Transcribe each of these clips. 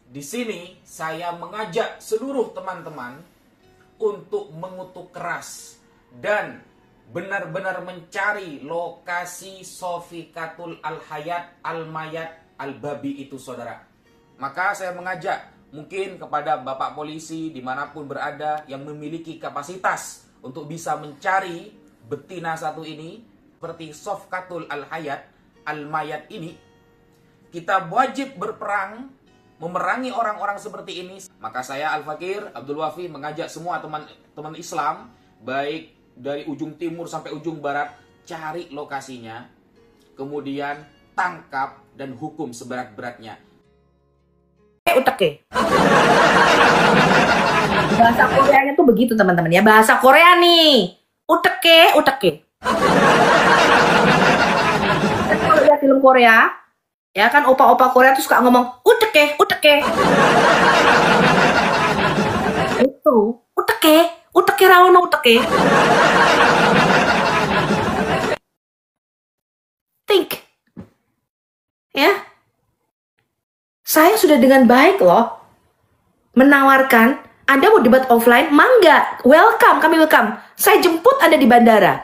Di sini saya mengajak seluruh teman-teman untuk mengutuk keras dan benar-benar mencari lokasi Sofikatul Al-Hayat Al-Mayat Al-Babi itu, saudara. Maka saya mengajak mungkin kepada Bapak Polisi dimanapun berada yang memiliki kapasitas untuk bisa mencari betina satu ini, seperti Sofikatul Al-Hayat Al-Mayat ini, kita wajib berperang memerangi orang-orang seperti ini. Maka saya Al-Fakir Abdul Wafi mengajak semua teman-teman Islam, baik dari ujung timur sampai ujung barat, cari lokasinya, kemudian tangkap dan hukum seberat-beratnya. Uteke. Bahasa Koreanya tuh begitu teman-teman ya. Bahasa Korea nih. Uteke, uteke. Kalau lihat film Korea, ya kan opa-opa Korea tuh suka ngomong uteke, uteke. Itu, uteke, uteke rawono uteke. Think. Ya. Saya sudah dengan baik loh menawarkan, Anda mau debat offline, mangga, welcome, kami welcome. Saya jemput Anda di bandara.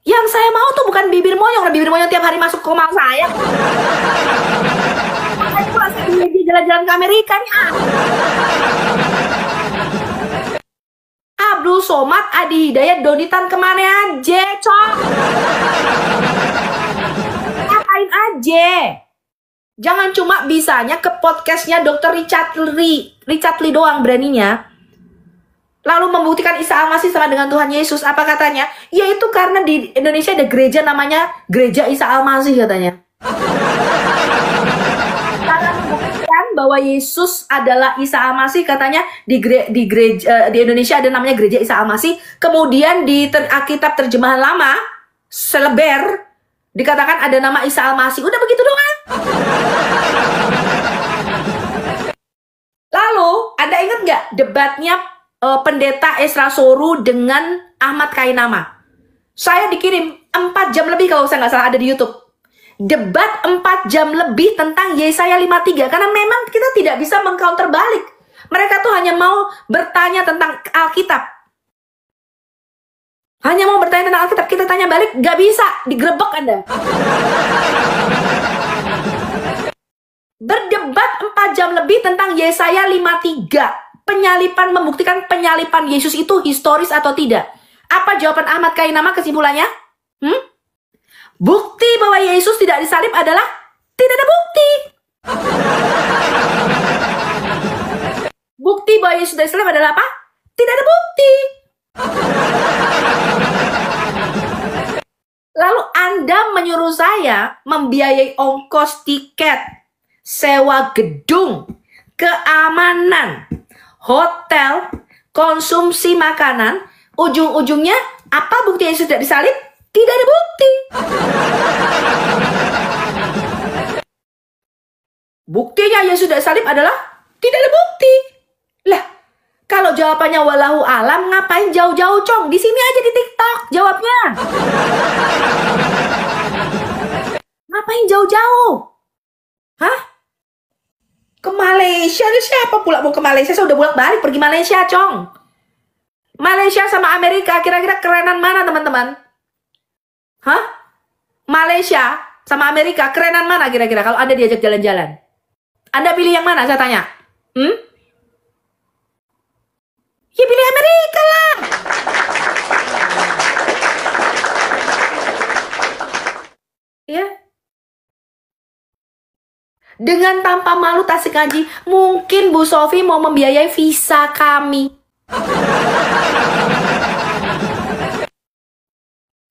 Yang saya mau tuh bukan bibir moyong, bibir moyong tiap hari masuk ke rumah saya. Makanya kalau saya jalan-jalan ke Amerika nih. Abdul Somad, Adi Hidayat, Donitan kemana aja, cok? Ngapain aja? Jangan cuma bisanya ke podcastnya Dr. Richard Lee doang beraninya. Lalu membuktikan Isa Al-Masih sama dengan Tuhan Yesus. Apa katanya? Yaitu karena di Indonesia ada gereja namanya Gereja Isa Al-Masih katanya. Karena membuktikan bahwa Yesus adalah Isa Al-Masih, katanya di Indonesia ada namanya Gereja Isa Al-Masih. Kemudian di Alkitab terjemahan lama, Seleber, dikatakan ada nama Isa Al-Masih. Udah begitu doang. Lalu, Anda ingat nggak debatnya Pendeta Esra Soru dengan Ahmad Kainama? Saya dikirim 4 jam lebih kalau saya nggak salah, ada di YouTube. Debat 4 jam lebih tentang Yesaya 53. Karena memang kita tidak bisa mengcounter balik. Mereka tuh hanya mau bertanya tentang Alkitab. Hanya mau bertanya tentang Alkitab, kita tanya balik, nggak bisa, digerebek Anda. Berdebat 4 jam lebih tentang Yesaya 53. Penyalipan, membuktikan penyalipan Yesus itu historis atau tidak. Apa jawaban Ahmad Kainama kesimpulannya? Bukti bahwa Yesus tidak disalib adalah tidak ada bukti. Bukti bahwa Yesus tidak disalib adalah apa? Tidak ada bukti. Lalu Anda menyuruh saya membiayai ongkos tiket, sewa gedung, keamanan, hotel, konsumsi makanan, ujung-ujungnya apa bukti Yesus tidak disalib? Tidak ada bukti. Buktinya Yesus tidak disalib adalah tidak ada bukti. Lah, kalau jawabannya walahu alam, ngapain jauh-jauh, Cong? Di sini aja di TikTok jawabnya. Ngapain jauh-jauh? Hah? Ke Malaysia? Siapa pula mau ke Malaysia? Saya udah bolak-balik pergi Malaysia, Cong. Malaysia sama Amerika, kira-kira kerenan mana, teman-teman? Hah? Malaysia sama Amerika, kerenan mana kira-kira kalau Anda diajak jalan-jalan? Anda pilih yang mana, saya tanya? Ya pilih Amerika lah. Ya. Dengan tanpa malu Tasik Ngaji, mungkin Bu Sofi mau membiayai visa kami.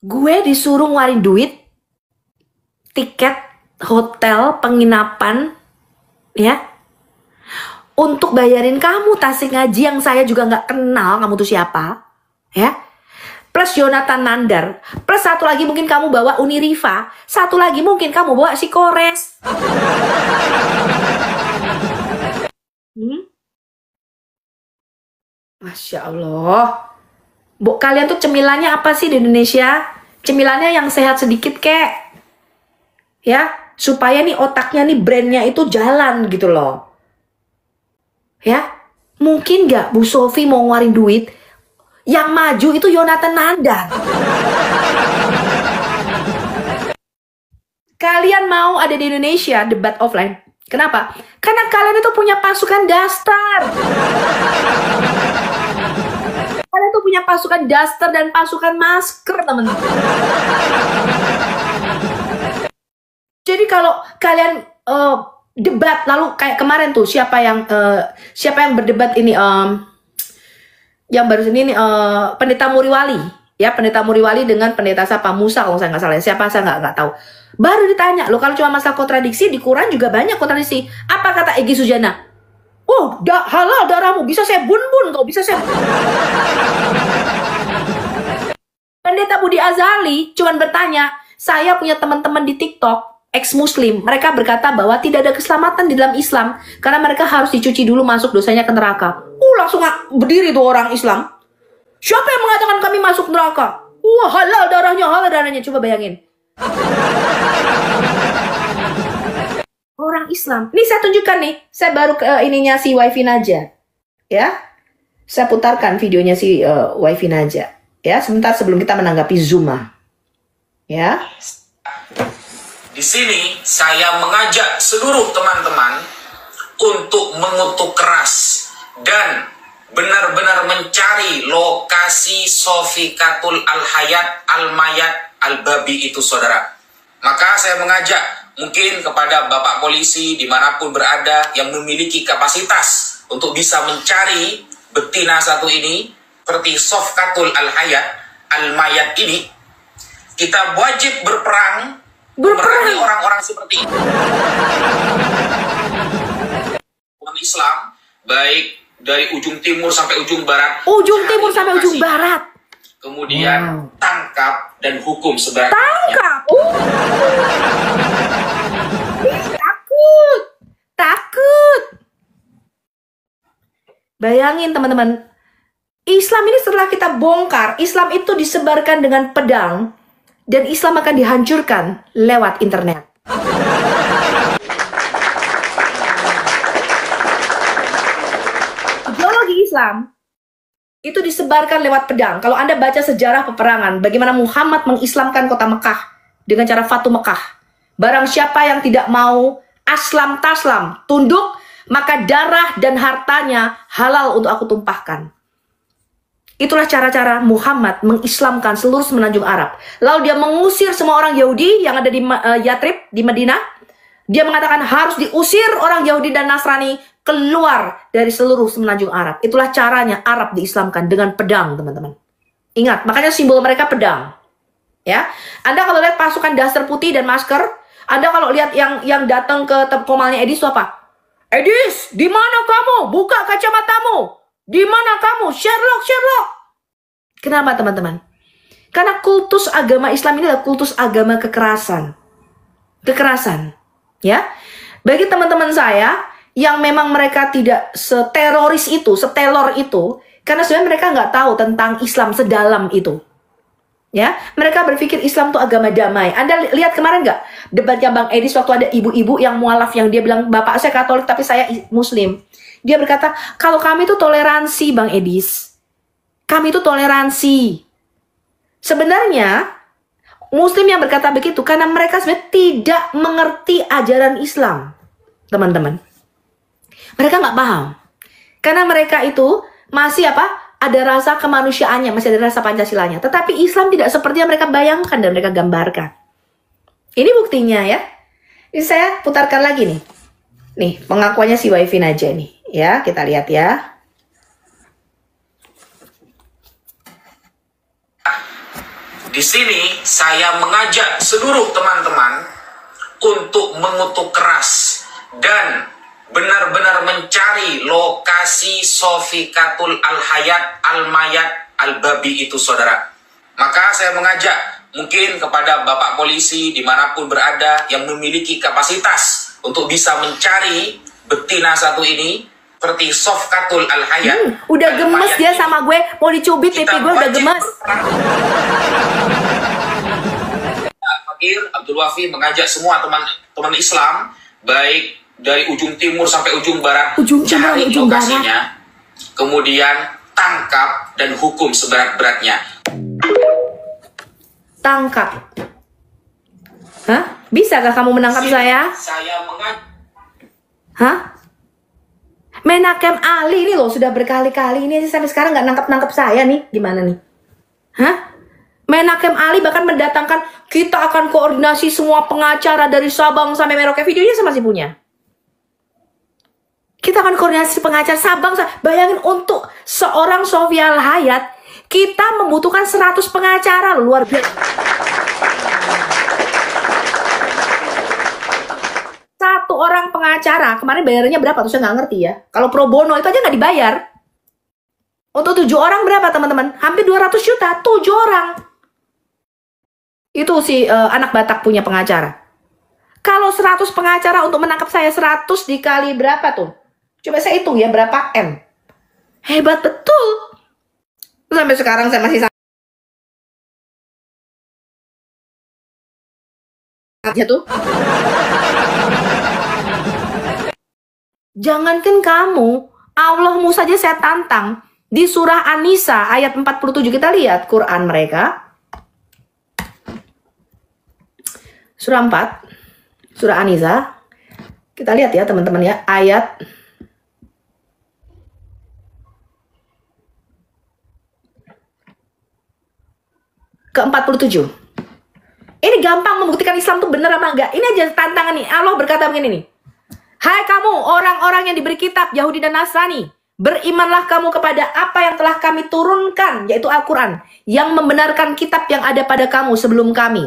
Gue disuruh ngeluarin duit, tiket, hotel, penginapan, ya, untuk bayarin kamu Tasik Ngaji yang saya juga nggak kenal kamu tuh siapa, ya. Plus Jonathan Nandar, plus satu lagi mungkin kamu bawa Uniriva, satu lagi mungkin kamu bawa si Kores. Masya Allah. Bu, kalian tuh cemilannya apa sih di Indonesia? Cemilannya yang sehat sedikit kek. Ya, supaya nih otaknya nih brandnya itu jalan gitu loh. Ya, mungkin nggak Bu Sofi mau ngeluarin duit, yang maju itu Yonatan Nandan. Kalian mau ada di Indonesia debat offline? Kenapa? Karena kalian itu punya pasukan daster. Kalian tuh punya pasukan daster dan pasukan masker, teman-teman. Jadi kalau kalian debat, lalu kayak kemarin tuh siapa yang berdebat ini, yang baru ini Pendeta Muriwali, ya, Pendeta Muriwali dengan Pendeta siapa, Musa kalau saya nggak salah, siapa saya nggak tahu. Baru ditanya, loh kalau cuma masalah kontradiksi, di Quran juga banyak kontradiksi. Apa kata Egy Sujana? Oh, halal darahmu, bisa saya bun-bun, kau bisa saya. Pendeta Budi Azali cuman bertanya, saya punya teman-teman di TikTok, ex-muslim, mereka berkata bahwa tidak ada keselamatan di dalam Islam, karena mereka harus dicuci dulu masuk dosanya ke neraka. Langsung berdiri tuh orang Islam. Siapa yang mengatakan kami masuk neraka? Wah, halal darahnya, coba bayangin. Orang Islam. Nih saya tunjukkan nih, saya baru ke ininya si Wifi Naja. Ya. Saya putarkan videonya si Wifi Naja. Ya, sebentar sebelum kita menanggapi Zuma. Ya. Di sini saya mengajak seluruh teman-teman untuk mengutuk keras dan benar-benar mencari lokasi Sofikatul Al-Hayat Al-Mayat Al-Babi itu, saudara. Maka saya mengajak mungkin kepada Bapak polisi dimanapun berada yang memiliki kapasitas untuk bisa mencari betina satu ini, seperti Sofikatul Al-Hayat Al-Mayat ini, kita wajib berperang memerangi orang-orang seperti ini. Orang Islam, baik dari ujung timur sampai ujung barat. Ujung timur sampai ujung barat. Kemudian tangkap dan hukum seberat-beratnya. Tangkap. Takut. Bayangin teman-teman, Islam ini setelah kita bongkar, Islam itu disebarkan dengan pedang, dan Islam akan dihancurkan lewat internet. Ideologi Islam itu disebarkan lewat pedang. Kalau Anda baca sejarah peperangan, bagaimana Muhammad mengislamkan kota Mekah dengan cara Fatu Mekah. Barang siapa yang tidak mau aslam taslam, tunduk, maka darah dan hartanya halal untuk aku tumpahkan. Itulah cara-cara Muhammad mengislamkan seluruh semenanjung Arab. Lalu dia mengusir semua orang Yahudi yang ada di Yatrib, di Madinah. Dia mengatakan harus diusir orang Yahudi dan Nasrani keluar dari seluruh semenanjung Arab. Itulah caranya Arab diislamkan dengan pedang, teman-teman. Ingat, makanya simbol mereka pedang. Ya, Anda kalau lihat pasukan daster putih dan masker, Anda kalau lihat yang datang ke komalnya Edis itu apa? Edis, di mana kamu? Buka kacamatamu. Di mana kamu? Sherlock. Kenapa, teman-teman? Karena kultus agama Islam ini adalah kultus agama kekerasan. Ya, bagi teman-teman saya yang memang mereka tidak seteroris itu, setelor itu, karena sebenarnya mereka nggak tahu tentang Islam sedalam itu. Ya, mereka berpikir Islam itu agama damai. Anda lihat kemarin nggak debatnya Bang Edis waktu ada ibu-ibu yang mualaf yang dia bilang, bapak saya Katolik tapi saya Muslim. Dia berkata, kalau kami itu toleransi, Bang Edis. Kami itu toleransi. Sebenarnya Muslim yang berkata begitu karena mereka sebenarnya tidak mengerti ajaran Islam, teman-teman. Mereka nggak paham. Karena mereka itu masih ada rasa kemanusiaannya, masih ada rasa Pancasilanya. Tetapi Islam tidak seperti yang mereka bayangkan dan mereka gambarkan. Ini buktinya ya. Ini saya putarkan lagi nih. Nih, pengakuannya si Wifi Naja nih. Ya, kita lihat ya. Di sini saya mengajak seluruh teman-teman untuk mengutuk keras dan benar-benar mencari lokasi Sofikatul Al-Hayat Al-Mayat Al-Babi itu, saudara. Maka saya mengajak mungkin kepada Bapak polisi dimanapun berada yang memiliki kapasitas untuk bisa mencari betina satu ini, seperti Sofikatul Al-Hayat. Udah gemes dia sama gue, mau dicubit pipi gue udah gemes. Fakir, Abdul Wafi mengajak semua teman-teman Islam, baik dari ujung timur sampai ujung barat, cari lokasinya, kemudian tangkap dan hukum seberat-beratnya. Tangkap. Hah? Bisakah kamu menangkap saya? Saya mengajak. Hah? Menakem Ali ini loh sudah berkali-kali ini sampai sekarang nggak nangkap saya nih. Gimana nih? Hah? Menakem Ali bahkan mendatangkan kita akan koordinasi semua pengacara dari Sabang sampai Merauke. Videonya saya masih punya. Kita akan koordinasi pengacara Sabang. Bayangin untuk seorang Sofia Al-Hayat, kita membutuhkan 100 pengacara. Luar biasa. Satu orang pengacara, kemarin bayarnya berapa tuh saya nggak ngerti ya. Kalau pro bono itu aja nggak dibayar. Untuk 7 orang berapa teman-teman? Hampir 200 juta, 7 orang. Itu si anak Batak punya pengacara. Kalau 100 pengacara untuk menangkap saya, 100 dikali berapa tuh? Coba saya hitung ya berapa M. Hebat betul. Sampai sekarang saya masih aja tuh. Jangankan kamu, Allahmu saja saya tantang. Di surah An-Nisa ayat 47 kita lihat Quran mereka. Surah 4, surah An-Nisa. Kita lihat ya teman-teman ya, ayat ke-47. Ini gampang membuktikan Islam tuh bener apa enggak. Ini aja tantangan nih. Allah berkata begini nih. Hai kamu orang-orang yang diberi kitab Yahudi dan Nasrani, berimanlah kamu kepada apa yang telah kami turunkan, yaitu Al-Quran, yang membenarkan kitab yang ada pada kamu sebelum kami.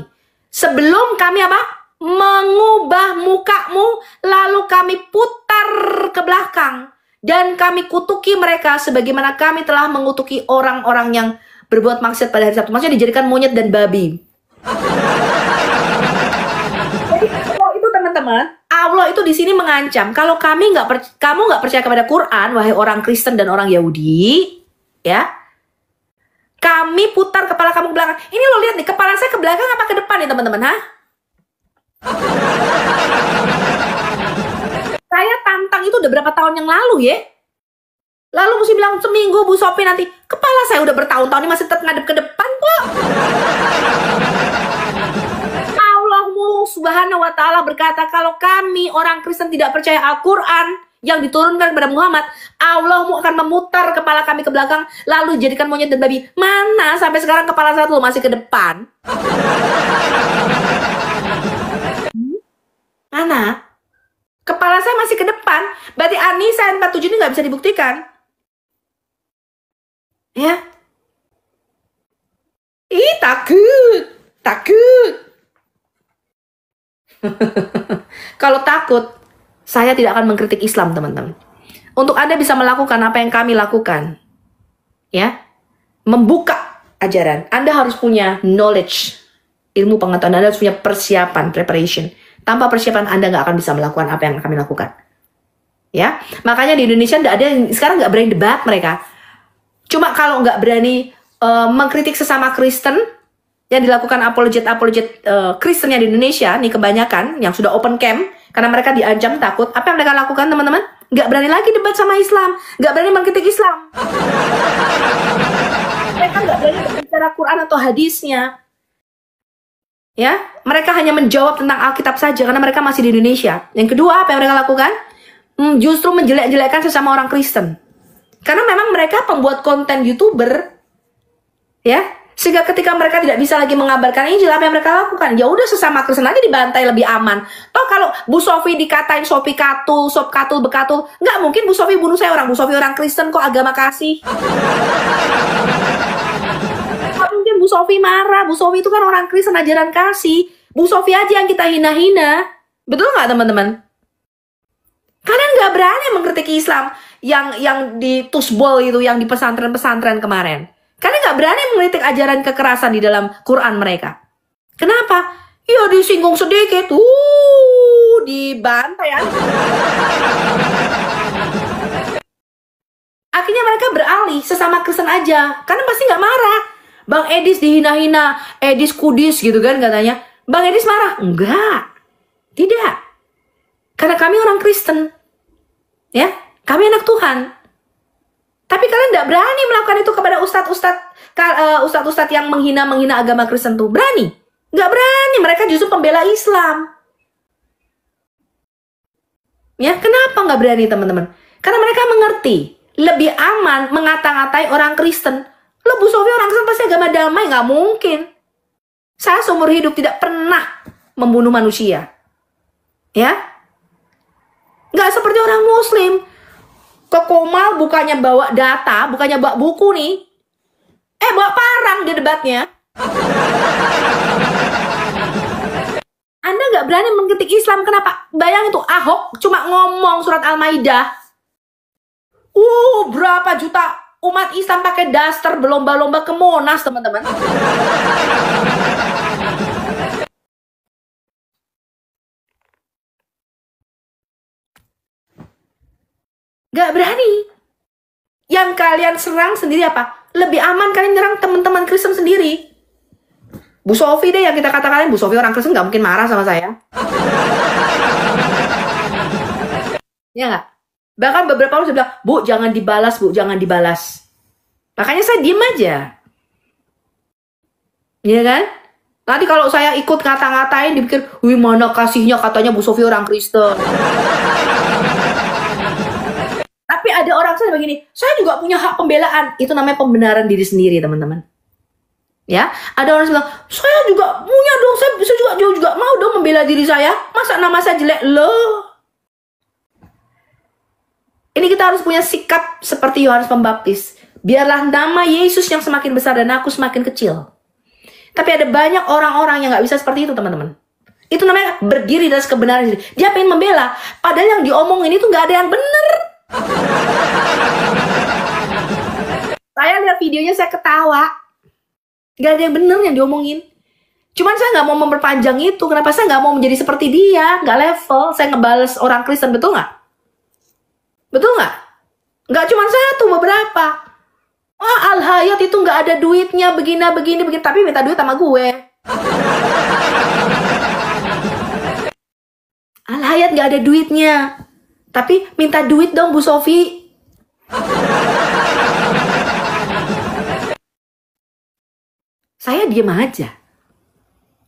Sebelum kami apa? Mengubah mukamu, lalu kami putar ke belakang. Dan kami kutuki mereka sebagaimana kami telah mengutuki orang-orang yang berbuat maksiat pada hari Sabtu. Maksudnya dijadikan monyet dan babi. Jadi kalau itu teman-teman, Allah itu di sini mengancam. Kalau kamu nggak percaya kepada Quran, wahai orang Kristen dan orang Yahudi, ya, kami putar kepala kamu ke belakang. Ini lo lihat nih, kepala saya ke belakang apa ke depan nih teman-teman, ha? Saya tantang itu udah berapa tahun yang lalu ya. Lalu mesti bilang seminggu Bu Sophie nanti. Kepala saya udah bertahun-tahun ini masih tetap ngadep ke depan kok. Allahmu subhanahu wa ta'ala berkata, kalau kami orang Kristen tidak percaya Al-Quran yang diturunkan kepada Muhammad, Allahmu akan memutar kepala kami ke belakang, lalu jadikan monyet dan babi. Mana sampai sekarang kepala saya tuh masih ke depan? Mana? Kepala saya masih ke depan. Berarti An-Nisa 47 ini nggak bisa dibuktikan. Ya. Ih, takut. Takut. Kalau takut, saya tidak akan mengkritik Islam, teman-teman. Untuk Anda bisa melakukan apa yang kami lakukan, ya, membuka ajaran, Anda harus punya knowledge, ilmu pengetahuan. Anda harus punya persiapan, preparation. Tanpa persiapan Anda nggak akan bisa melakukan apa yang kami lakukan. Ya, makanya di Indonesia nggak ada yang sekarang nggak berani debat mereka. Cuma kalau nggak berani mengkritik sesama Kristen yang dilakukan apologet Kristennya di Indonesia nih kebanyakan yang sudah open camp karena mereka diancam takut. Apa yang mereka lakukan teman-teman? Nggak berani lagi debat sama Islam, nggak berani mengkritik Islam. Mereka nggak berani berbicara Quran atau hadisnya. Ya, mereka hanya menjawab tentang Alkitab saja karena mereka masih di Indonesia. Yang kedua, apa yang mereka lakukan? Justru menjelek-jelekkan sesama orang Kristen. Karena memang mereka pembuat konten YouTuber, ya, sehingga ketika mereka tidak bisa lagi mengabarkan Injil, apa yang mereka lakukan? Ya udah sesama Kristen aja dibantai lebih aman. Toh kalau Bu Sophie dikatain Sophie katul, sop katul bekatul, nggak mungkin Bu Sophie bunuh saya. Bu Sophie orang Kristen kok, agama kasih. Bu Sophie marah, Bu Sophie itu kan orang Kristen ajaran kasih. Bu Sophie aja yang kita hina-hina. Betul nggak teman-teman? Kalian nggak berani mengkritik Islam yang di Tusbol itu, yang di pesantren-pesantren kemarin. Kalian nggak berani mengkritik ajaran kekerasan di dalam Quran mereka. Kenapa? Ya disinggung sedikit, dibantai ya. Akhirnya mereka beralih sesama Kristen aja, karena pasti nggak marah. Bang Edis dihina-hina, Edis kudis gitu kan katanya. Bang Edis marah? Enggak. Tidak. Karena kami orang Kristen. Ya, kami anak Tuhan. Tapi kalian tidak berani melakukan itu kepada ustadz-ustadz yang menghina agama Kristen tuh. Berani? Nggak berani. Mereka justru pembela Islam. Ya, kenapa nggak berani teman-teman? Karena mereka mengerti lebih aman mengata-ngatai orang Kristen. Lo Bu Sofi orang Kristen pasti agama damai, nggak mungkin. Saya seumur hidup tidak pernah membunuh manusia. Ya, nggak seperti orang Muslim. Ke Komal bukannya bawa data, bukannya bawa buku nih. Bawa parang di debatnya. Anda nggak berani mengkritik Islam, kenapa? Bayangin tuh, Ahok cuma ngomong surat Al-Maidah. Berapa juta umat Islam pakai daster berlomba-lomba ke Monas, teman-teman. Gak berani. Yang kalian serang sendiri apa? Lebih aman kalian nyerang teman-teman Kristen sendiri. Bu Sofi deh yang kita katakan, Bu Sofi orang Kristen gak mungkin marah sama saya. Ya gak? Bahkan beberapa orang sudah bilang, Bu jangan dibalas, Bu jangan dibalas. Makanya saya diem aja. Iya kan? Nanti kalau saya ikut ngata-ngatain dipikir, wih mana kasihnya katanya Bu Sofi orang Kristen. Tapi ada orang saya begini, saya juga punya hak pembelaan. Itu namanya pembenaran diri sendiri, teman-teman. Ya, ada orang bilang, saya juga punya dong, saya juga mau dong membela diri saya. Masa nama saya jelek? Loh. Ini kita harus punya sikap seperti Yohanes Pembaptis. Biarlah nama Yesus yang semakin besar dan aku semakin kecil. Tapi ada banyak orang-orang yang gak bisa seperti itu, teman-teman. Itu namanya berdiri dari kebenaran sendiri. Dia pengen membela, padahal yang diomongin itu gak ada yang benar. Saya lihat videonya, saya ketawa. Gak ada yang bener yang diomongin. Cuman saya gak mau memperpanjang itu. Kenapa saya gak mau menjadi seperti dia? Gak level. Saya ngebales orang Kristen, betul gak? Betul gak? Gak cuman satu, beberapa. Al-Hayat itu gak ada duitnya, begini. Tapi minta duit sama gue. Al-Hayat gak ada duitnya, tapi minta duit dong Bu Sofi. Saya diem aja.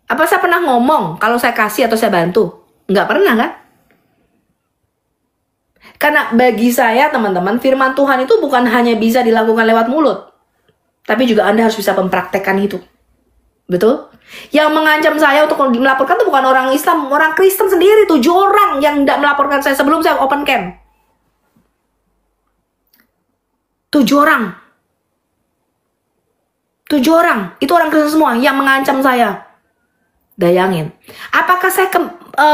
Apa saya pernah ngomong kalau saya kasih atau saya bantu? Nggak pernah kan? Karena bagi saya teman-teman, firman Tuhan itu bukan hanya bisa dilakukan lewat mulut. Tapi juga Anda harus bisa mempraktekkan itu. Betul? Yang mengancam saya untuk melaporkan itu bukan orang Islam, orang Kristen sendiri. 7 orang yang tidak melaporkan saya sebelum saya open camp. 7 orang. 7 orang, itu orang Kristen semua yang mengancam saya. Bayangin. Apakah saya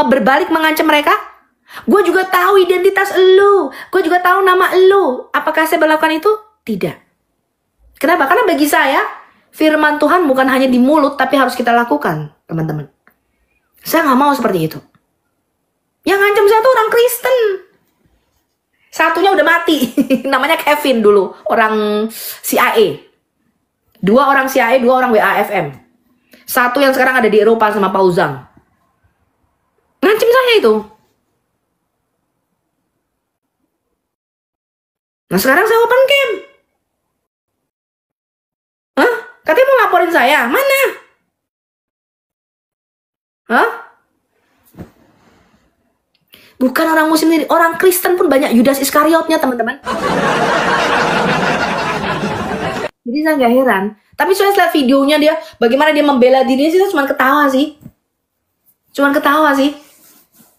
berbalik mengancam mereka? Gue juga tahu identitas elu. Gue juga tahu nama elu. Apakah saya melakukan itu? Tidak. Kenapa? Karena bagi saya, firman Tuhan bukan hanya di mulut, tapi harus kita lakukan, teman-teman. Saya nggak mau seperti itu. Yang ngancam saya tuh orang Kristen. Satunya udah mati. Namanya Kevin dulu. Orang CIA. 2 orang CIA, 2 orang WAFM. 1 yang sekarang ada di Eropa sama Pauzang. Ngancem saya itu. Nah sekarang saya open camp. Hah? Katanya mau laporin saya. Mana? Hah? Bukan orang Muslim sendiri. Orang Kristen pun banyak Yudas Iskariotnya, teman-teman. Jadi saya nggak heran. Tapi saya lihat videonya dia, bagaimana dia membela dirinya sih, saya cuma ketawa sih.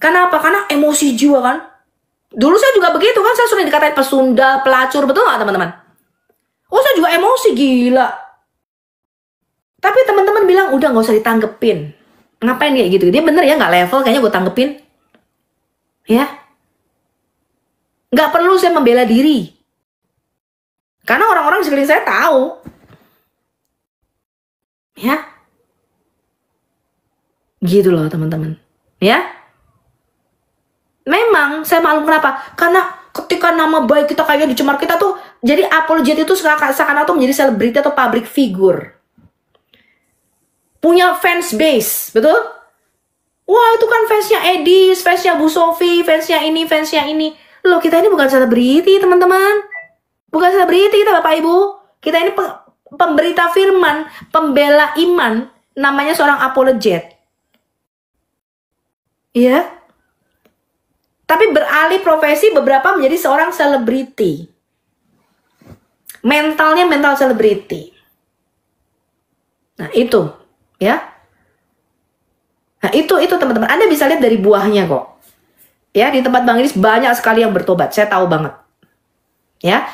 Kenapa? Karena emosi jiwa kan. Dulu saya juga begitu kan, saya sering dikatain pesunda, pelacur, betul nggak teman-teman? Saya juga emosi, gila. Tapi teman-teman bilang, udah nggak usah ditanggepin. Ngapain kayak gitu? Dia bener ya, nggak level, kayaknya gue tanggepin. Ya. Nggak perlu saya membela diri. Karena orang-orang di sekeliling saya tahu. Ya. Gitu loh teman-teman. Ya. Memang saya malu kenapa? Karena ketika nama baik kita kayaknya dicemar, kita tuh jadi apologet itu seakan-akan menjadi selebriti atau public figure. punya fans base, betul? Wah, itu kan fansnya Edis, fansnya Bu Sofi, fansnya ini, fansnya ini. Loh, kita ini bukan selebriti, teman-teman. Bukan selebriti kita, Bapak Ibu. Kita ini pemberita firman, pembela iman, namanya seorang apologet. Iya. Tapi beralih profesi beberapa menjadi seorang selebriti. Mentalnya mental selebriti. Nah, itu, ya. Nah, itu teman-teman. Anda bisa lihat dari buahnya kok. Ya, di tempat Bang Idris banyak sekali yang bertobat. Saya tahu banget. Ya.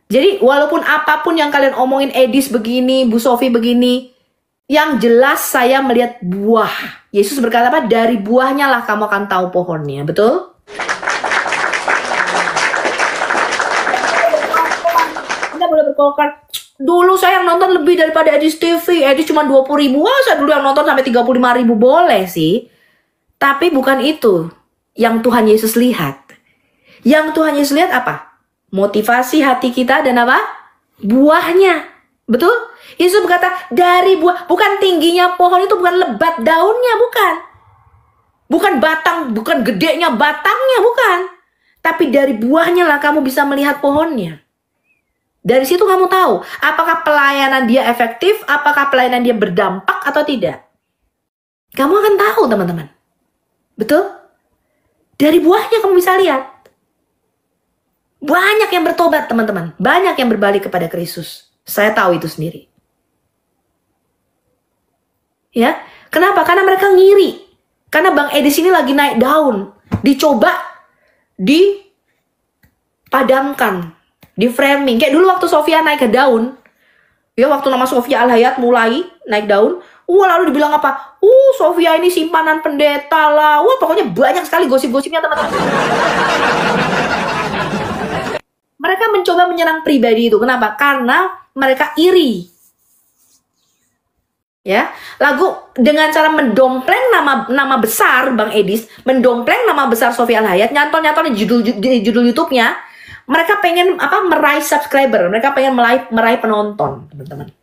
Jadi, walaupun apapun yang kalian omongin, Edis begini, Bu Sofi begini, yang jelas saya melihat buah. Yesus berkata apa? Dari buahnya lah kamu akan tahu pohonnya. Betul? Anda boleh berkokar. Dulu saya yang nonton lebih daripada Edis TV. Edis cuma 20.000. Wah, saya dulu yang nonton sampai 35.000. Boleh sih. Tapi bukan itu yang Tuhan Yesus lihat. Yang Tuhan Yesus lihat apa? Motivasi hati kita dan apa? Buahnya. Betul? Yesus berkata, dari buah. Bukan tingginya pohon itu, bukan lebat daunnya, bukan. Bukan batang, bukan gedenya batangnya, bukan. Tapi dari buahnya lah kamu bisa melihat pohonnya. Dari situ kamu tahu, apakah pelayanan dia efektif, apakah pelayanan dia berdampak atau tidak. Kamu akan tahu, teman-teman. Betul? Dari buahnya kamu bisa lihat. Banyak yang bertobat, teman-teman. Banyak yang berbalik kepada Kristus. Saya tahu itu sendiri. Ya, kenapa? Karena mereka ngiri. Karena Bang Edis ini lagi naik daun. Dicoba, dipadamkan. Di framing, kayak dulu waktu Sofia naik ke daun, ya waktu nama Sofia Al-Hayat mulai naik daun, lalu dibilang apa? Sofia ini simpanan pendeta lah, pokoknya banyak sekali gosip-gosipnya teman-teman. Mereka mencoba menyerang pribadi itu, kenapa? Karena mereka iri. Ya, lagu dengan cara mendompleng nama besar Bang Edis, mendompleng nama besar Sofia Al-Hayat, nyantol-nyantol di judul YouTube-nya. Mereka pengen apa? Meraih subscriber, mereka pengen meraih penonton, teman-teman.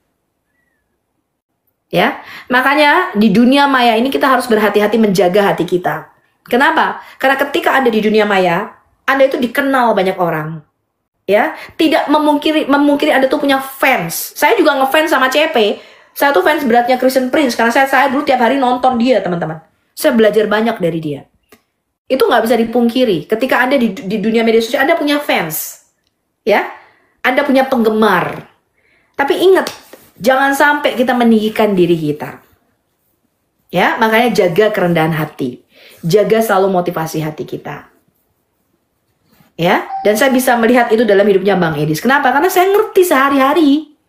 Ya, makanya di dunia maya ini kita harus berhati-hati menjaga hati kita. Kenapa? Karena ketika Anda di dunia maya, Anda itu dikenal banyak orang. Ya, tidak memungkiri Anda tuh punya fans. Saya juga ngefans sama CP. Saya tuh fans beratnya Christian Prince karena saya dulu tiap hari nonton dia, teman-teman. Saya belajar banyak dari dia. Itu nggak bisa dipungkiri. Ketika Anda di dunia media sosial, Anda punya fans. Ya, Anda punya penggemar. Tapi ingat, jangan sampai kita meninggikan diri kita. Ya, makanya jaga kerendahan hati. Jaga selalu motivasi hati kita. Ya, dan saya bisa melihat itu dalam hidupnya Bang Edis. Kenapa? Karena saya ngerti sehari-hari.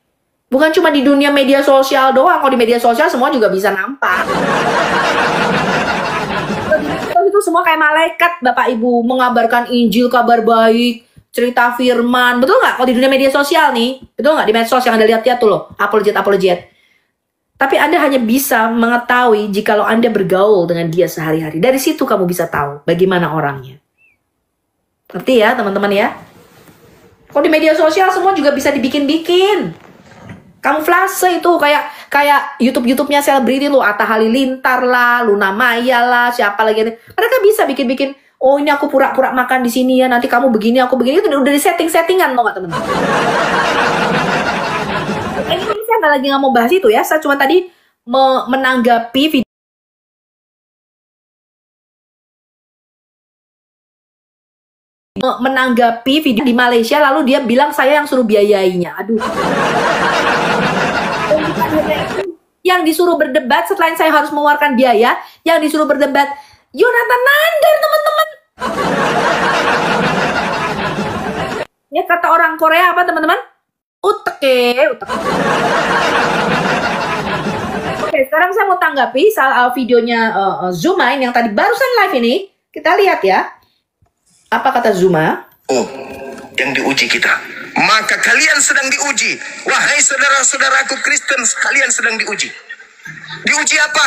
Bukan cuma di dunia media sosial doang. Kalau di media sosial semua juga bisa nampak. Itu semua kayak malaikat, Bapak Ibu, mengabarkan Injil, kabar baik, cerita firman. Betul nggak? Kalau di dunia media sosial nih, betul nggak? Di medsos yang Anda lihat tuh loh, apologet. Tapi Anda hanya bisa mengetahui jikalau Anda bergaul dengan dia sehari-hari. Dari situ kamu bisa tahu bagaimana orangnya. Ngerti ya, teman-teman ya? Kalau di media sosial semua juga bisa dibikin-bikin. Kamuflase itu kayak YouTube-nya selebriti lo, Atta Halilintar lah, Luna Maya lah, siapa lagi. Mereka bisa bikin-bikin, ini aku pura-pura makan di sini ya, nanti kamu begini, aku begini. Itu udah di setting-settingan, tau gak teman-teman? Ini saya lagi nggak mau bahas itu ya, saya cuma tadi menanggapi video. Menanggapi video di Malaysia, lalu dia bilang saya yang suruh biayainya. Aduh. Yang disuruh berdebat setelah saya harus mengeluarkan biaya, yang disuruh berdebat Yonatan Nandar, teman-teman. Ya, kata orang Korea apa, teman-teman? Uteke. Oke, sekarang saya mau tanggapi soal videonya Zuma yang tadi barusan live ini. Kita lihat ya. Apa kata Zuma? Yang diuji kita. Maka kalian sedang diuji. Wahai saudara-saudaraku Kristen, kalian sedang diuji. Diuji apa?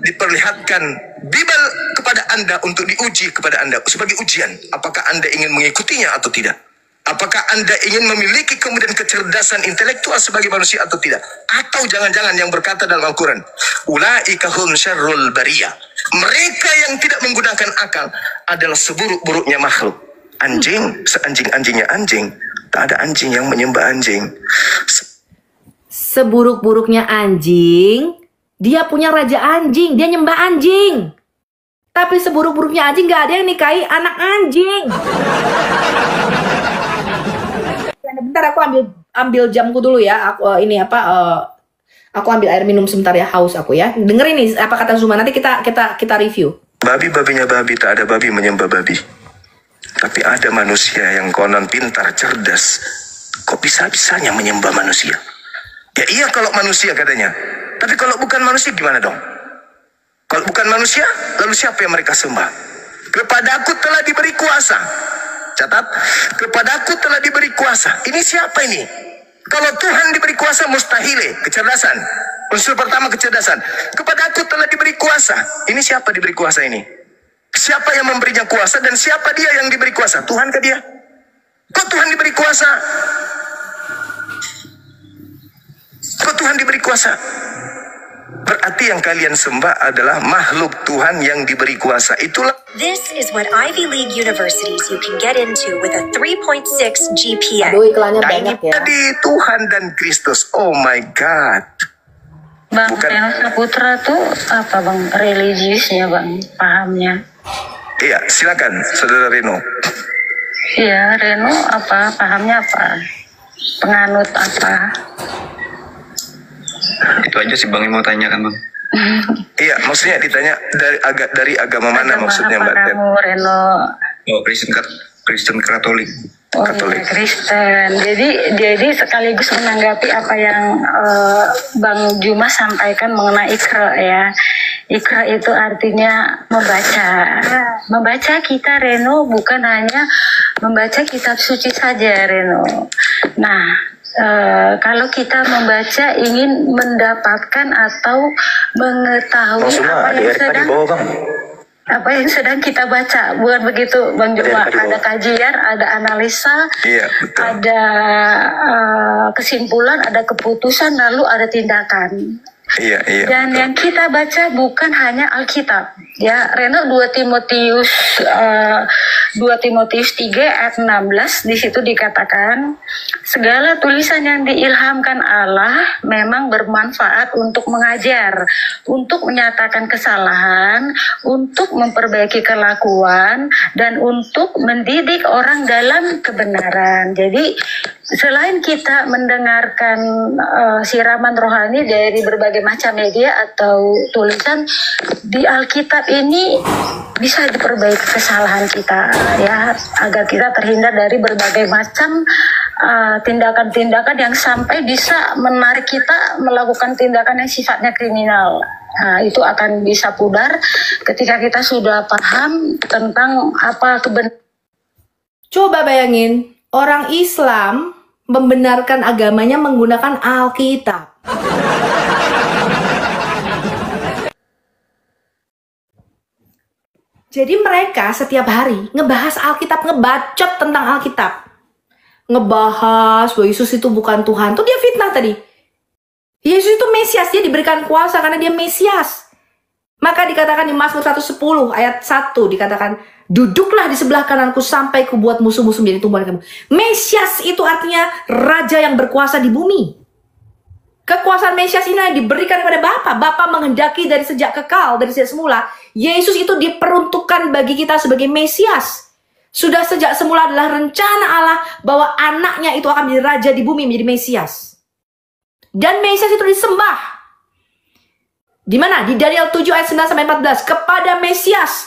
Diperlihatkan Bible kepada Anda untuk diuji kepada Anda sebagai ujian. Apakah Anda ingin mengikutinya atau tidak? Apakah Anda ingin memiliki kemudian kecerdasan intelektual sebagai manusia atau tidak? Atau jangan-jangan yang berkata dalam Al-Quran, Ulaika hum syarrul bariyah. Mereka yang tidak menggunakan akal adalah seburuk-buruknya makhluk. Anjing, seanjing-anjingnya anjing. Tak ada anjing yang menyembah anjing. Seburuk-buruknya anjing, dia punya raja anjing, dia nyembah anjing. Tapi seburuk-buruknya anjing gak ada yang nikahi anak anjing. Bentar aku ambil jamku dulu ya. Aku aku ambil air minum sebentar ya, haus aku ya. Dengerin nih apa kata Zuma, nanti kita review. Babi-babinya babi, tak ada babi menyembah babi. Tapi ada manusia yang konon pintar, cerdas. Kok bisa-bisanya menyembah manusia? Ya iya kalau manusia katanya. Tapi kalau bukan manusia gimana dong? Kalau bukan manusia, lalu siapa yang mereka sembah? Kepadaku telah diberi kuasa. Catat, kepadaku telah diberi kuasa. Ini siapa ini? Kalau Tuhan diberi kuasa mustahil, kecerdasan. Unsur pertama kecerdasan. Kepadaku telah diberi kuasa. Ini siapa diberi kuasa ini? Siapa yang memberinya kuasa dan siapa dia yang diberi kuasa? Tuhan ke dia? Kok Tuhan diberi kuasa? Kok Tuhan diberi kuasa? Berarti yang kalian sembah adalah makhluk Tuhan yang diberi kuasa. Itulah. This is what Ivy League universities you can get into with a 3.6 GPA. Aduh, iklannya banyak ya. Jadi Tuhan dan Kristus. Oh my God. Bang, Bukan. Reno Saputra tuh apa bang? Religiusnya bang, pahamnya? Iya, silakan Saudara Reno. Iya, Reno apa? Pahamnya apa? Penganut apa? Itu aja sih Bang yang mau tanyakan Bang. Iya, maksudnya ditanya dari agama mana maksudnya Mbak Ted? Kamu Reno? Oh, Kristen Katolik. Oh Katolik. iya, Kristen. Jadi sekaligus menanggapi apa yang Bang Juma sampaikan mengenai Iqra ya. Iqra itu artinya membaca. Membaca kita Reno bukan hanya membaca kitab suci saja Reno. Nah, kalau kita membaca ingin mendapatkan atau mengetahui apa yang sedang kita baca, bukan begitu Bang Juma? Ada kajian, ada analisa, Iya, betul. ada kesimpulan, ada keputusan, lalu ada tindakan. Iya, Dan betul. yang kita baca bukan hanya Alkitab. Ya, Reno 2 Timotius 3 ayat 16 di situ dikatakan segala tulisan yang diilhamkan Allah memang bermanfaat untuk mengajar, untuk menyatakan kesalahan, untuk memperbaiki kelakuan dan untuk mendidik orang dalam kebenaran. Jadi selain kita mendengarkan siraman rohani dari berbagai macam media atau tulisan, di Alkitab ini bisa diperbaiki kesalahan kita ya, agar kita terhindar dari berbagai macam tindakan-tindakan yang sampai bisa menarik kita melakukan tindakan yang sifatnya kriminal. Itu akan bisa pudar ketika kita sudah paham tentang apa kebenaran. Coba bayangin, orang Islam membenarkan agamanya menggunakan Alkitab. Jadi mereka setiap hari ngebahas Alkitab, ngebacot tentang Alkitab. Ngebahas bahwa Yesus itu bukan Tuhan. Tuh dia fitnah tadi. Yesus itu Mesias, dia diberikan kuasa karena dia Mesias. Maka dikatakan di Mazmur 110 ayat 1 dikatakan, duduklah di sebelah kananku sampai kubuat musuh-musuh menjadi tumpuan kamu. Mesias itu artinya raja yang berkuasa di bumi. Kekuasaan Mesias ini yang diberikan kepada Bapa. Bapa menghendaki dari sejak kekal, dari sejak semula. Yesus itu diperuntukkan bagi kita sebagai Mesias. Sudah sejak semula adalah rencana Allah bahwa anaknya itu akan menjadi raja di bumi, menjadi Mesias. Dan Mesias itu disembah. Di mana? Di Daniel 7 ayat 9-14. Kepada Mesias,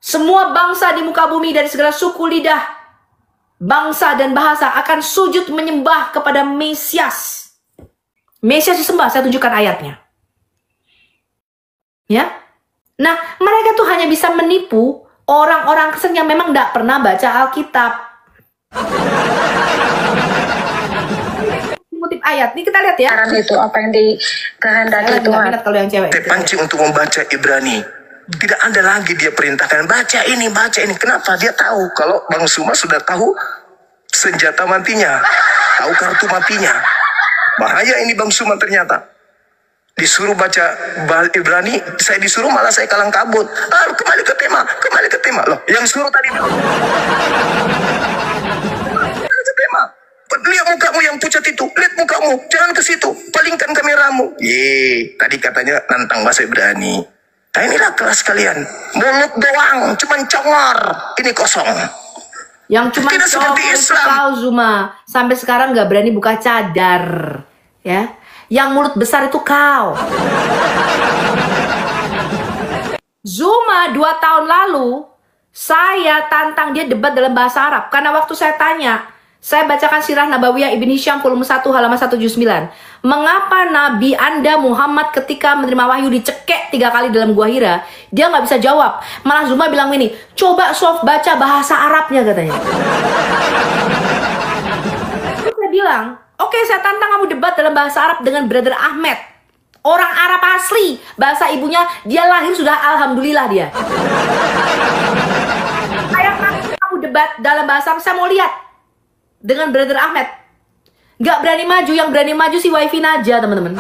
semua bangsa di muka bumi dari segala suku, lidah, bangsa dan bahasa akan sujud menyembah kepada Mesias. Mesias disembah, saya tunjukkan ayatnya. Ya. Nah, mereka tuh hanya bisa menipu orang-orang Kristen yang memang tidak pernah baca Alkitab. Mengutip ayat, ini kita lihat ya. Itu apa yang dikehendaki Tuhan. Kalau yang cewek. Pancing untuk membaca Ibrani. Tidak ada lagi dia perintahkan baca ini. Kenapa? Dia tahu kalau Bang Suma sudah tahu senjata matinya, tahu kartu matinya. Bahaya ini Bang Suman ternyata. Disuruh baca Ibrani, saya disuruh malah saya kalang kabut. Kembali ke tema. Loh, yang suruh tadi. Kembali ke tema. Lihat mukamu yang pucat itu, lihat mukamu, jangan ke situ, palingkan kameramu. Tadi katanya nantang bahasa Ibrani. Nah inilah kelas kalian, mulut doang, cuman congor, ini kosong. Yang cuma Tidak seperti cowok itu Islam. kau Zuma. Sampai sekarang nggak berani buka cadar. Ya. Yang mulut besar itu kau. Zuma 2 tahun lalu, saya tantang dia debat dalam bahasa Arab. Karena waktu saya tanya, saya bacakan Sirah Nabawiyah Ibn Hisham volume 1 halaman 179. Mengapa Nabi Anda Muhammad ketika menerima wahyu dicekek 3 kali dalam gua Hira, dia nggak bisa jawab. Malah Zuma bilang ini, coba Sof baca bahasa Arabnya katanya. Saya bilang, oke, saya tantang kamu debat dalam bahasa Arab dengan Brother Ahmed. Orang Arab asli, bahasa ibunya dia lahir sudah alhamdulillah dia. Saya tantang kamu debat dalam bahasa Arab, saya mau lihat dengan Brother Ahmed. Gak berani maju, yang berani maju si Wifi Naja teman-teman.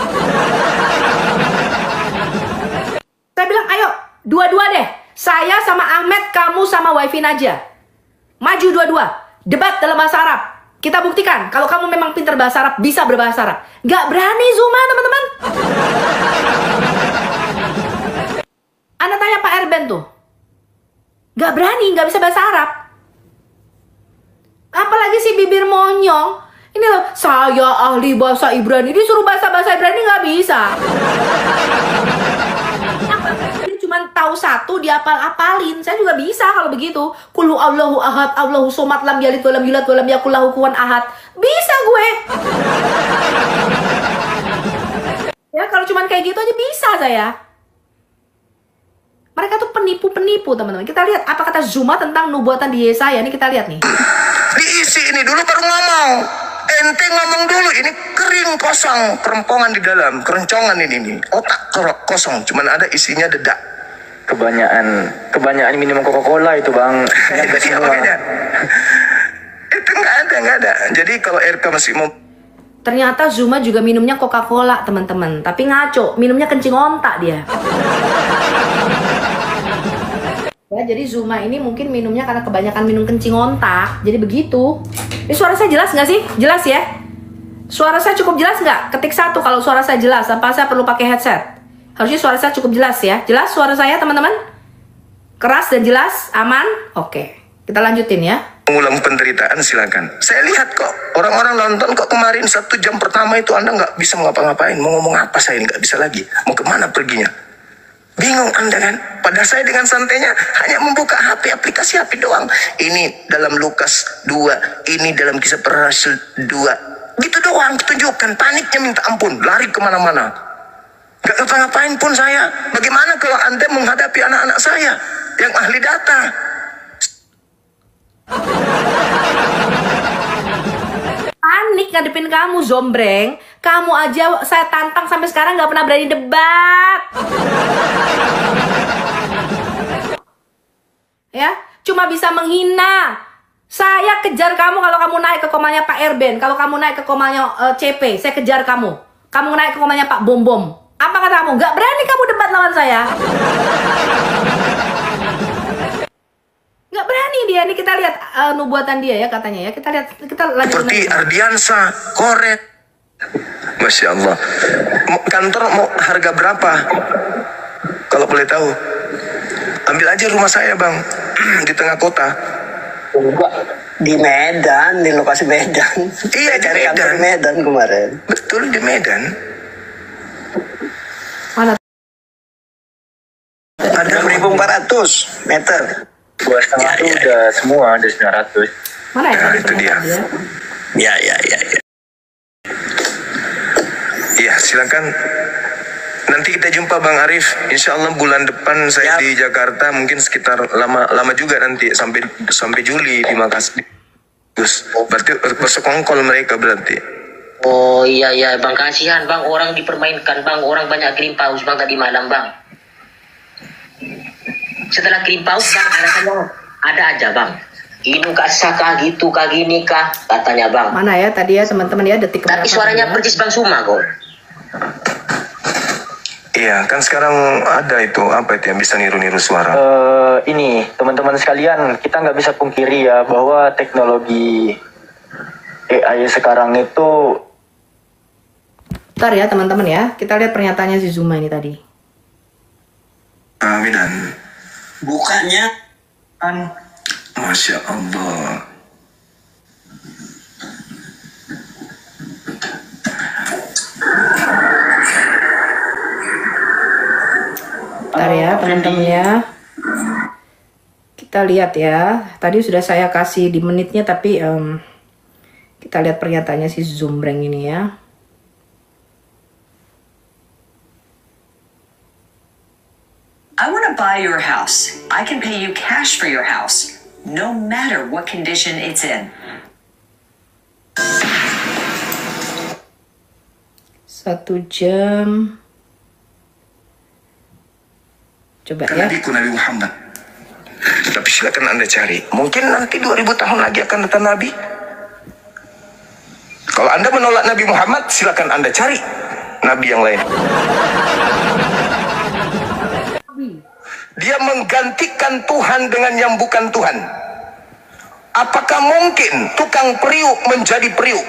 Saya bilang ayo dua-dua deh, saya sama Ahmed, kamu sama Wifi Naja, maju dua-dua debat dalam bahasa Arab. Kita buktikan kalau kamu memang pintar bahasa Arab, bisa berbahasa Arab. Gak berani Zuma teman-teman. Anda tanya Pak Erben tuh, gak berani, gak bisa bahasa Arab. Apalagi si bibir monyong. Ini loh, saya ahli bahasa Ibrani, disuruh bahasa Ibrani nggak bisa. Dia cuma tahu satu, dia apalin. Saya juga bisa kalau begitu. Kulhu Allahu ahad, Allahu somad, lam yalid walam yulad walam yakul lahu kufuwan ahad. Bisa gue. Ya kalau cuma kayak gitu aja bisa saya. Mereka tuh penipu-penipu teman-teman. Kita lihat apa kata Zuma tentang nubuatan di Yesaya. Ini kita lihat nih. Diisi ini dulu baru ngomong. Ente ngomong dulu, ini kering kosong, kerempongan di dalam, keroncongan ini otak kosong, cuman ada isinya dedak. Kebanyakan minum Coca-Cola itu bang. Iya, makanya. Itu nggak ada. Jadi kalau RK masih mau. Ternyata Zuma juga minumnya Coca-Cola teman-teman, tapi ngaco, minumnya kencing ontak dia. Ya, jadi Zuma ini mungkin minumnya karena kebanyakan minum kencing ontak, jadi begitu. Ini suara saya jelas nggak sih? Jelas ya? Suara saya cukup jelas nggak? Ketik 1 kalau suara saya jelas, apa saya perlu pakai headset? Harusnya suara saya cukup jelas ya. Jelas suara saya teman-teman? Keras dan jelas? Aman? Oke, kita lanjutin ya. Mengulang penderitaan silakan. Saya lihat kok orang-orang nonton kok kemarin 1 jam pertama itu Anda nggak bisa ngapa-ngapain. Mau ngomong apa saya ini nggak bisa lagi. Mau kemana perginya? Bingung Anda kan? Padahal saya dengan santainya hanya membuka HP, aplikasi HP doang. Ini dalam Lukas 2, ini dalam Kisah Para Rasul 2. Gitu doang, tunjukkan. Paniknya minta ampun, lari kemana-mana. Gak ngapa-ngapain pun saya. Bagaimana kalau Anda menghadapi anak-anak saya yang ahli data? Panik ngadepin kamu, Zombreng. Kamu aja saya tantang sampai sekarang nggak pernah berani debat. Ya, cuma bisa menghina. Saya kejar kamu kalau kamu naik ke komanya Pak Erben, kalau kamu naik ke komanya CP, saya kejar kamu. Kamu naik ke komanya Pak Bom Bom. Apa kata kamu? Nggak berani kamu debat lawan saya. Nggak berani dia. Ini kita lihat nubuatan dia ya katanya ya. Kita lihat, kita lanjut. Seperti Ardiansa, Koret. Masya Allah. Kantor mau harga berapa? Kalau boleh tahu. Ambil aja rumah saya bang. Di tengah kota. Di Medan, di lokasi Medan. Iya, di Medan. Di Medan kemarin. Betul, di Medan. Mana? Ada 6.400 meter. 2,5 itu udah semua, ada 900. Mana ya? Nah, itu dia. Ya. Iya, silakan. Nanti kita jumpa Bang Arif. Insya Allah bulan depan saya di Jakarta, mungkin sekitar lama juga nanti sampai Juli di Makassar. Terus berarti bersekongkol mereka berarti. Oh iya bang, kasihan bang, orang dipermainkan bang, orang banyak green paus bang tadi malam bang. Setelah green paus bang, ada aja bang. Ini kak sah kah gitu kah gini kah katanya bang. Mana ya tadi ya teman-teman ya detik Tapi keberapa suaranya ya? persis Bang Suma kok. Iya, kan sekarang ada itu, apa itu yang bisa niru-niru suara? Ini teman-teman sekalian, kita nggak bisa pungkiri ya bahwa teknologi AI sekarang itu. Bentar ya teman-teman ya, kita lihat pernyataannya si Zuma ini tadi. Aminan. Bukannya kan Masya Allah. Bentar ya teman-teman ya. Kita lihat ya. Tadi sudah saya kasih di menitnya tapi kita lihat pernyataannya si Zumbreng ini ya. I want to buy your house. I can pay you cash for your house, no matter what condition it's in. 1 jam. Coba ya. Nabi Muhammad. Tapi silakan Anda cari. Mungkin nanti 2000 tahun lagi akan datang Nabi. Kalau Anda menolak Nabi Muhammad, silakan Anda cari Nabi yang lain. Dia menggantikan Tuhan dengan yang bukan Tuhan. Apakah mungkin tukang periuk menjadi periuk?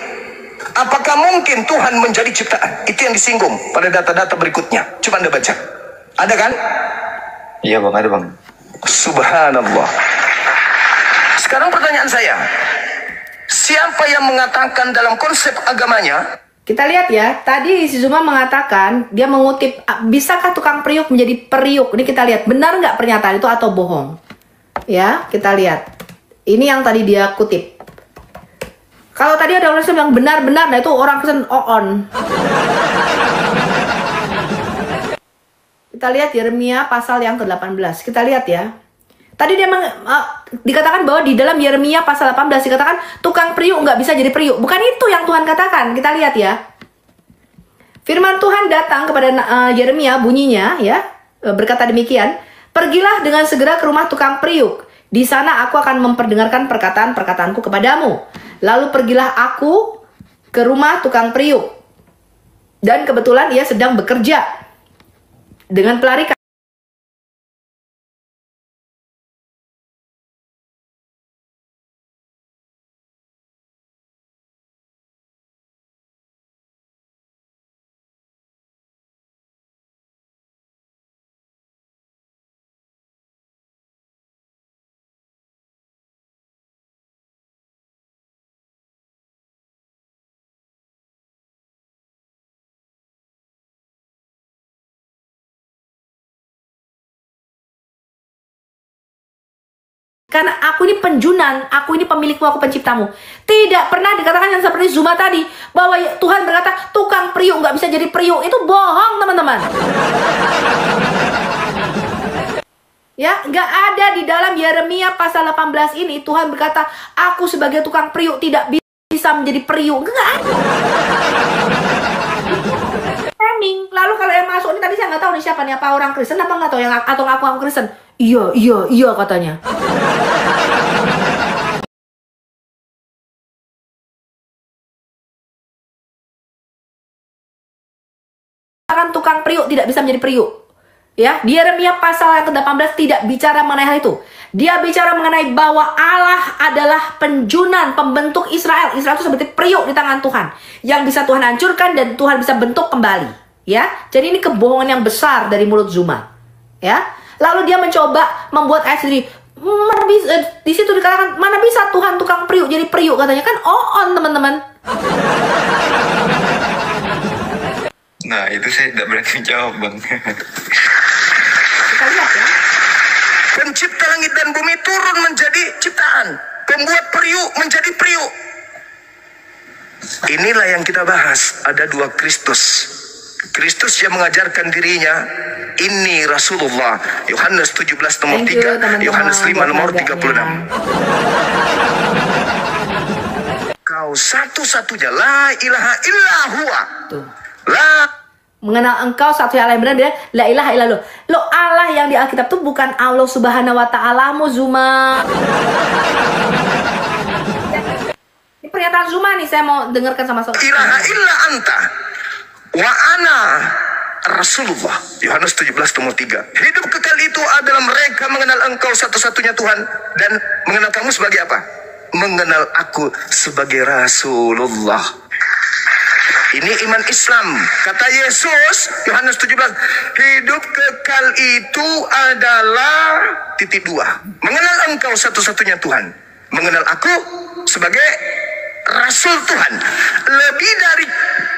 Apakah mungkin Tuhan menjadi ciptaan? Itu yang disinggung pada data-data berikutnya. Coba Anda baca. Ada kan? Iya bang, ada bang. Subhanallah. Sekarang pertanyaan saya, siapa yang mengatakan dalam konsep agamanya? Kita lihat ya, tadi si Zuma mengatakan, dia mengutip, bisakah tukang periuk menjadi periuk? Ini kita lihat, benar nggak pernyataan itu atau bohong? Ya, kita lihat. Ini yang tadi dia kutip. Kalau tadi ada orang yang bilang benar-benar, nah itu orang Kristen on. Kita lihat Yeremia pasal yang ke-18. Kita lihat ya. Tadi dia dikatakan bahwa di dalam Yeremia pasal 18 dikatakan tukang periuk nggak bisa jadi periuk. Bukan itu yang Tuhan katakan. Kita lihat ya. Firman Tuhan datang kepada Yeremia, bunyinya ya, berkata demikian, "Pergilah dengan segera ke rumah tukang periuk. Di sana aku akan memperdengarkan perkataan-perkataanku kepadamu. Lalu pergilah aku ke rumah tukang periuk. Dan kebetulan ia sedang bekerja dengan pelari karena aku ini penjunan, aku ini pemilikmu, aku penciptamu. Tidak pernah dikatakan yang seperti Zuma tadi, bahwa Tuhan berkata tukang periuk nggak bisa jadi periuk. Itu bohong teman-teman. Ya, nggak ada di dalam Yeremia pasal 18 ini Tuhan berkata aku sebagai tukang periuk tidak bisa menjadi periuk. Nggak ada. Lalu kalau yang masuk ini tadi saya nggak tahu nih siapa nih, apa orang Kristen apa nggak tahu, yang atau ngaku Kristen. Iya katanya. Tukang periuk tidak bisa menjadi periuk. Ya, di Yeremia pasal yang ke-18 tidak bicara mengenai hal itu. Dia bicara mengenai bahwa Allah adalah penjunan, pembentuk Israel. Israel itu seperti periuk di tangan Tuhan yang bisa Tuhan hancurkan dan Tuhan bisa bentuk kembali. Ya, jadi ini kebohongan yang besar dari mulut Zuma. Ya, lalu dia mencoba membuat ayat sendiri. Di situ dikatakan mana bisa Tuhan tukang periuk jadi periuk, katanya kan on teman-teman. Nah itu saya tidak berani jawab bang. Kita lihat ya. Pencipta langit dan bumi turun menjadi ciptaan, pembuat periuk menjadi periuk. Inilah yang kita bahas. Ada dua Kristus. Kristus yang mengajarkan dirinya, ini Rasulullah. Yohanes 17 nomor 3, Yohanes 5 nomor 36. Kau satu-satunya, la ilaha illa huwa. Mengenal engkau satu yang lain benar, dia la ilaha illallah. Lo Allah yang di Alkitab tuh bukan Allah subhanahu wa ta'alamu Zuma. terjemah nih, saya mau dengarkan sama saudara. Ilaha illa anta wa ana Rasulullah. Yohanes 17:3. Hidup kekal itu adalah mereka mengenal engkau satu-satunya Tuhan dan mengenal kamu sebagai apa? Mengenal aku sebagai Rasulullah. Ini iman Islam. Kata Yesus, Yohanes 17, hidup kekal itu adalah titik 2. Mengenal engkau satu-satunya Tuhan. Mengenal aku sebagai Rasul Tuhan. Lebih dari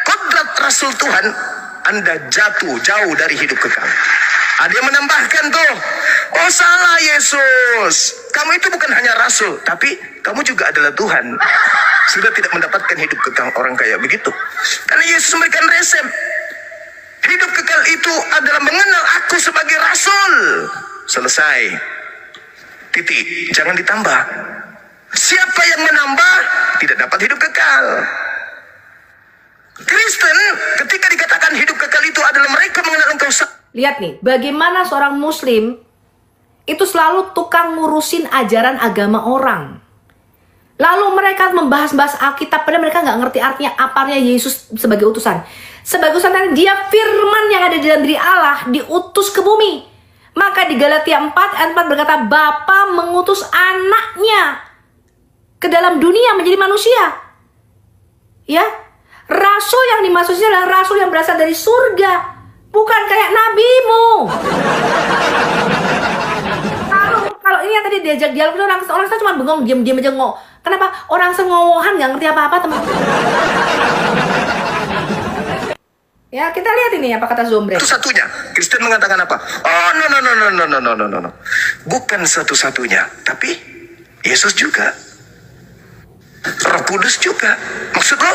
kodrat Rasul Tuhan, Anda jatuh jauh dari hidup kekal. Ada yang menambahkan tuh, oh salah Yesus, kamu itu bukan hanya Rasul, tapi kamu juga adalah Tuhan. Sudah tidak mendapatkan hidup kekal orang kayak begitu. Karena Yesus memberikan resep. Hidup kekal itu adalah mengenal aku sebagai Rasul. Selesai. Titik. Jangan ditambah. Siapa yang menambah tidak dapat hidup kekal. Kristen ketika dikatakan hidup kekal itu adalah mereka mengenal engkau. Lihat nih, bagaimana seorang muslim itu selalu tukang ngurusin ajaran agama orang. Lalu mereka membahas-bahas Alkitab, padahal mereka nggak ngerti artinya apanya Yesus sebagai utusan. Sebagai utusan, dia firman yang ada di dalam diri Allah, diutus ke bumi. Maka di Galatia 4 ayat 4 berkata, Bapa mengutus anaknya ke dalam dunia menjadi manusia. Ya, rasul yang dimaksud adalah rasul yang berasal dari surga, bukan kayak nabimu. Kalau ini yang tadi diajak dialog, orang saya cuma bengong, diam-diam aja ngok. Kenapa? Orang sengowohan nggak ngerti apa-apa, teman. Ya, kita lihat ini apa kata Zombre. Itu satunya. Kristen mengatakan apa? Oh, no. Bukan satu-satunya, tapi Yesus juga. Roh Kudus juga. Maksud lo?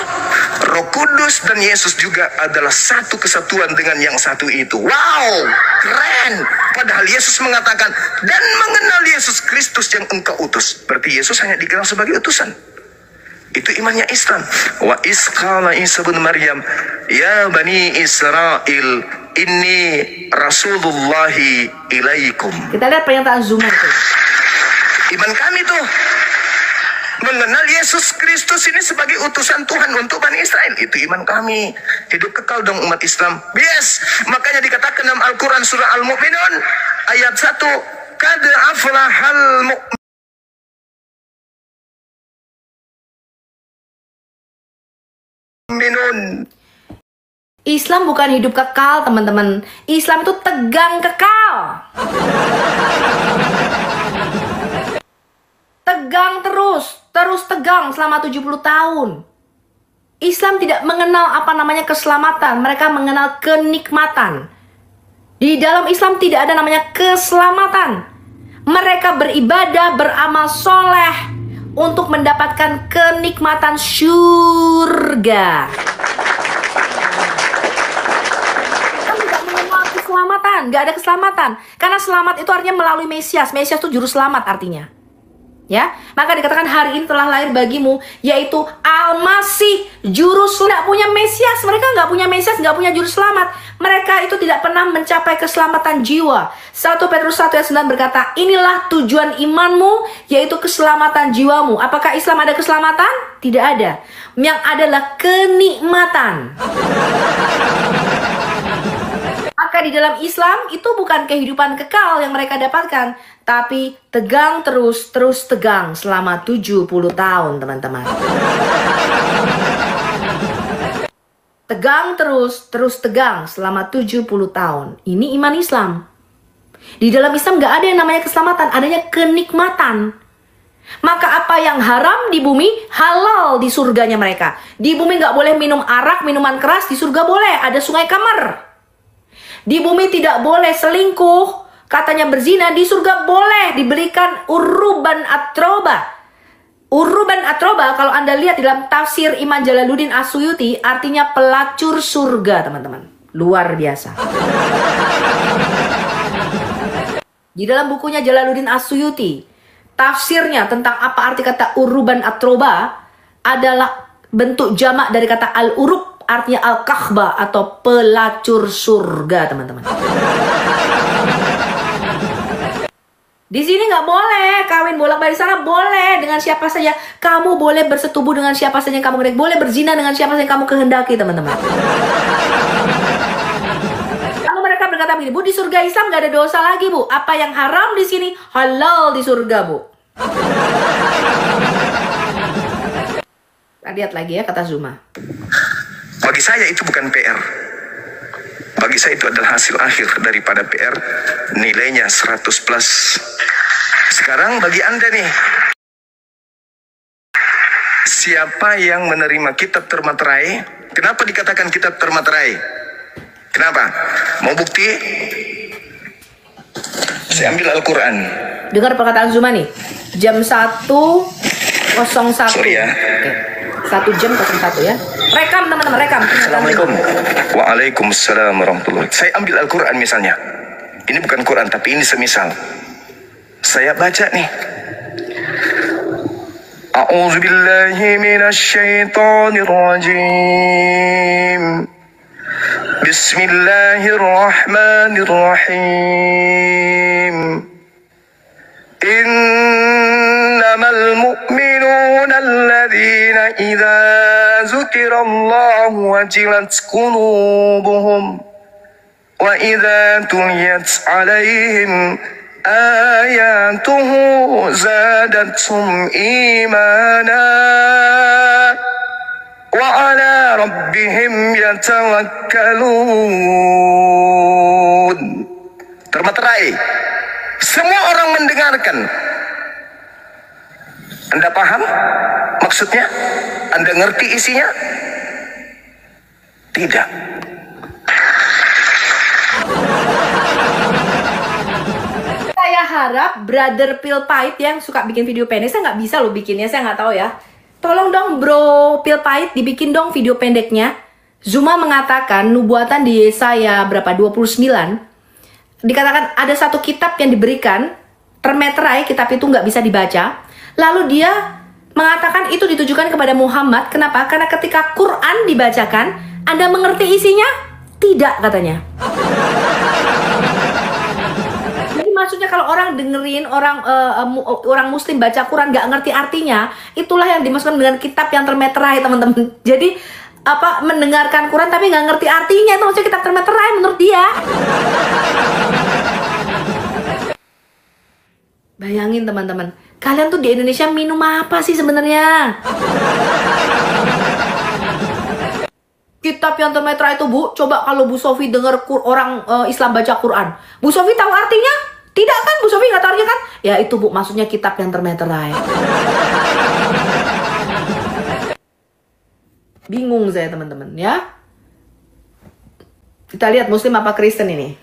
Roh Kudus dan Yesus juga adalah satu kesatuan dengan yang satu itu. Wow, keren. Padahal Yesus mengatakan, dan mengenal Yesus Kristus yang engkau utus. Berarti Yesus hanya dikenal sebagai utusan. Itu imannya Islam. Wa isqala Isa bin Maryam, ya bani Israel, inni rasulullahi ilaikum. Kita lihat pernyataan Zuma itu. Iman kami tuh mengenal Yesus Kristus ini sebagai utusan Tuhan untuk Bani Israel. Itu iman kami. Hidup kekal dong umat Islam. Yes. Makanya dikatakan dalam Al-Quran surah Al-Mu'minun ayat 1, Qad aflahal mu'minun. Islam bukan hidup kekal, teman-teman. Islam itu tegang kekal. Tegang terus tegang selama 70 tahun. Islam tidak mengenal apa namanya keselamatan, mereka mengenal kenikmatan. Di dalam Islam tidak ada namanya keselamatan. Mereka beribadah, beramal soleh untuk mendapatkan kenikmatan surga. Kita tidak mengenal keselamatan, nggak ada keselamatan. Karena selamat itu artinya melalui Mesias. Mesias itu juru selamat artinya. Ya, maka dikatakan hari ini telah lahir bagimu, yaitu Al-Masih, juru selamat. Punya Mesias, mereka nggak punya Mesias, nggak punya juru selamat. Mereka itu tidak pernah mencapai keselamatan jiwa. 1 Petrus 1 ayat 9 berkata, inilah tujuan imanmu, yaitu keselamatan jiwamu. Apakah Islam ada keselamatan? Tidak ada. Yang adalah kenikmatan. Maka di dalam Islam itu bukan kehidupan kekal yang mereka dapatkan, tapi tegang terus tegang selama 70 tahun, teman-teman. Tegang terus tegang selama 70 tahun. Ini iman Islam. Di dalam Islam gak ada yang namanya keselamatan, adanya kenikmatan. Maka apa yang haram di bumi, halal di surganya mereka. Di bumi gak boleh minum arak, minuman keras, di surga boleh, ada sungai Kamar. Di bumi tidak boleh selingkuh, katanya berzina, di surga boleh diberikan uruban atroba. Uruban atroba, kalau Anda lihat di dalam tafsir Imam Jalaluddin As-Suyuti, artinya pelacur surga, teman-teman. Luar biasa. Di dalam bukunya Jalaluddin As-Suyuti, tafsirnya tentang apa arti kata uruban atroba adalah bentuk jamak dari kata al-urub, artinya al-kahbah atau pelacur surga, teman-teman. Di sini nggak boleh kawin bolak-balik sana, boleh dengan siapa saja. Kamu boleh bersetubuh dengan siapa saja yang kamu kehendaki, boleh berzina dengan siapa saja yang kamu kehendaki, teman-teman. Lalu mereka berkata begini, Bu, di surga Islam nggak ada dosa lagi, Bu. Apa yang haram di sini halal di surga, Bu. Lihat lagi ya kata Zuma. Bagi saya itu bukan PR. Bagi saya itu adalah hasil akhir daripada PR, nilainya 100+. Sekarang bagi Anda nih, siapa yang menerima kitab termaterai? Kenapa dikatakan kitab termaterai? Kenapa? Mau bukti? Saya ambil Al-Quran. Dengar perkataan Zuma nih. Jam 1:01. Sorry ya. Oke. 1 jam 01 ya. Rekam teman-teman, rekam. Assalamualaikum. Waalaikumsalam warahmatullahi. Saya ambil Al-Quran misalnya. Ini bukan Quran, tapi ini semisal. Saya baca nih. A'udzu billahi minasyaitonir rajim. Bismillahirrahmanirrahim. Innamal mu'minuna alladzina idza dzukirallahu wajilat qulubuhum wa idza tuliyat 'alaihim ayatuhu zadathum imana wa 'ala rabbihim yatawakkalun. Termaterai. Semua orang mendengarkan. Anda paham maksudnya? Anda ngerti isinya? Tidak. Saya harap brother Pil Pahit yang suka bikin video pendek, saya nggak bisa loh bikinnya, saya nggak tahu ya. Tolong dong bro Pil Pahit dibikin dong video pendeknya. Zuma mengatakan nubuatan di Yesaya berapa 29 dikatakan ada satu kitab yang diberikan termeterai, kitab itu nggak bisa dibaca. Lalu dia mengatakan itu ditujukan kepada Muhammad. Kenapa? Karena ketika Quran dibacakan, Anda mengerti isinya? Tidak, katanya. Jadi maksudnya kalau orang dengerin orang Muslim baca Quran nggak ngerti artinya, itulah yang dimaksudkan dengan kitab yang termeterai, teman-teman. Jadi mendengarkan Quran tapi nggak ngerti artinya, itu maksudnya kitab termeterai menurut dia. Bayangin teman-teman, kalian tuh di Indonesia minum apa sih sebenarnya? Kitab yang termeterai itu, Bu, coba kalau Bu Sofi dengar orang Islam baca Quran, Bu Sofi tahu artinya? Tidak kan? Bu Sofi nggak tahu artinya kan? Ya itu, Bu, maksudnya kitab yang termeterai. Bingung saya teman-teman ya. Kita lihat Muslim apa Kristen ini.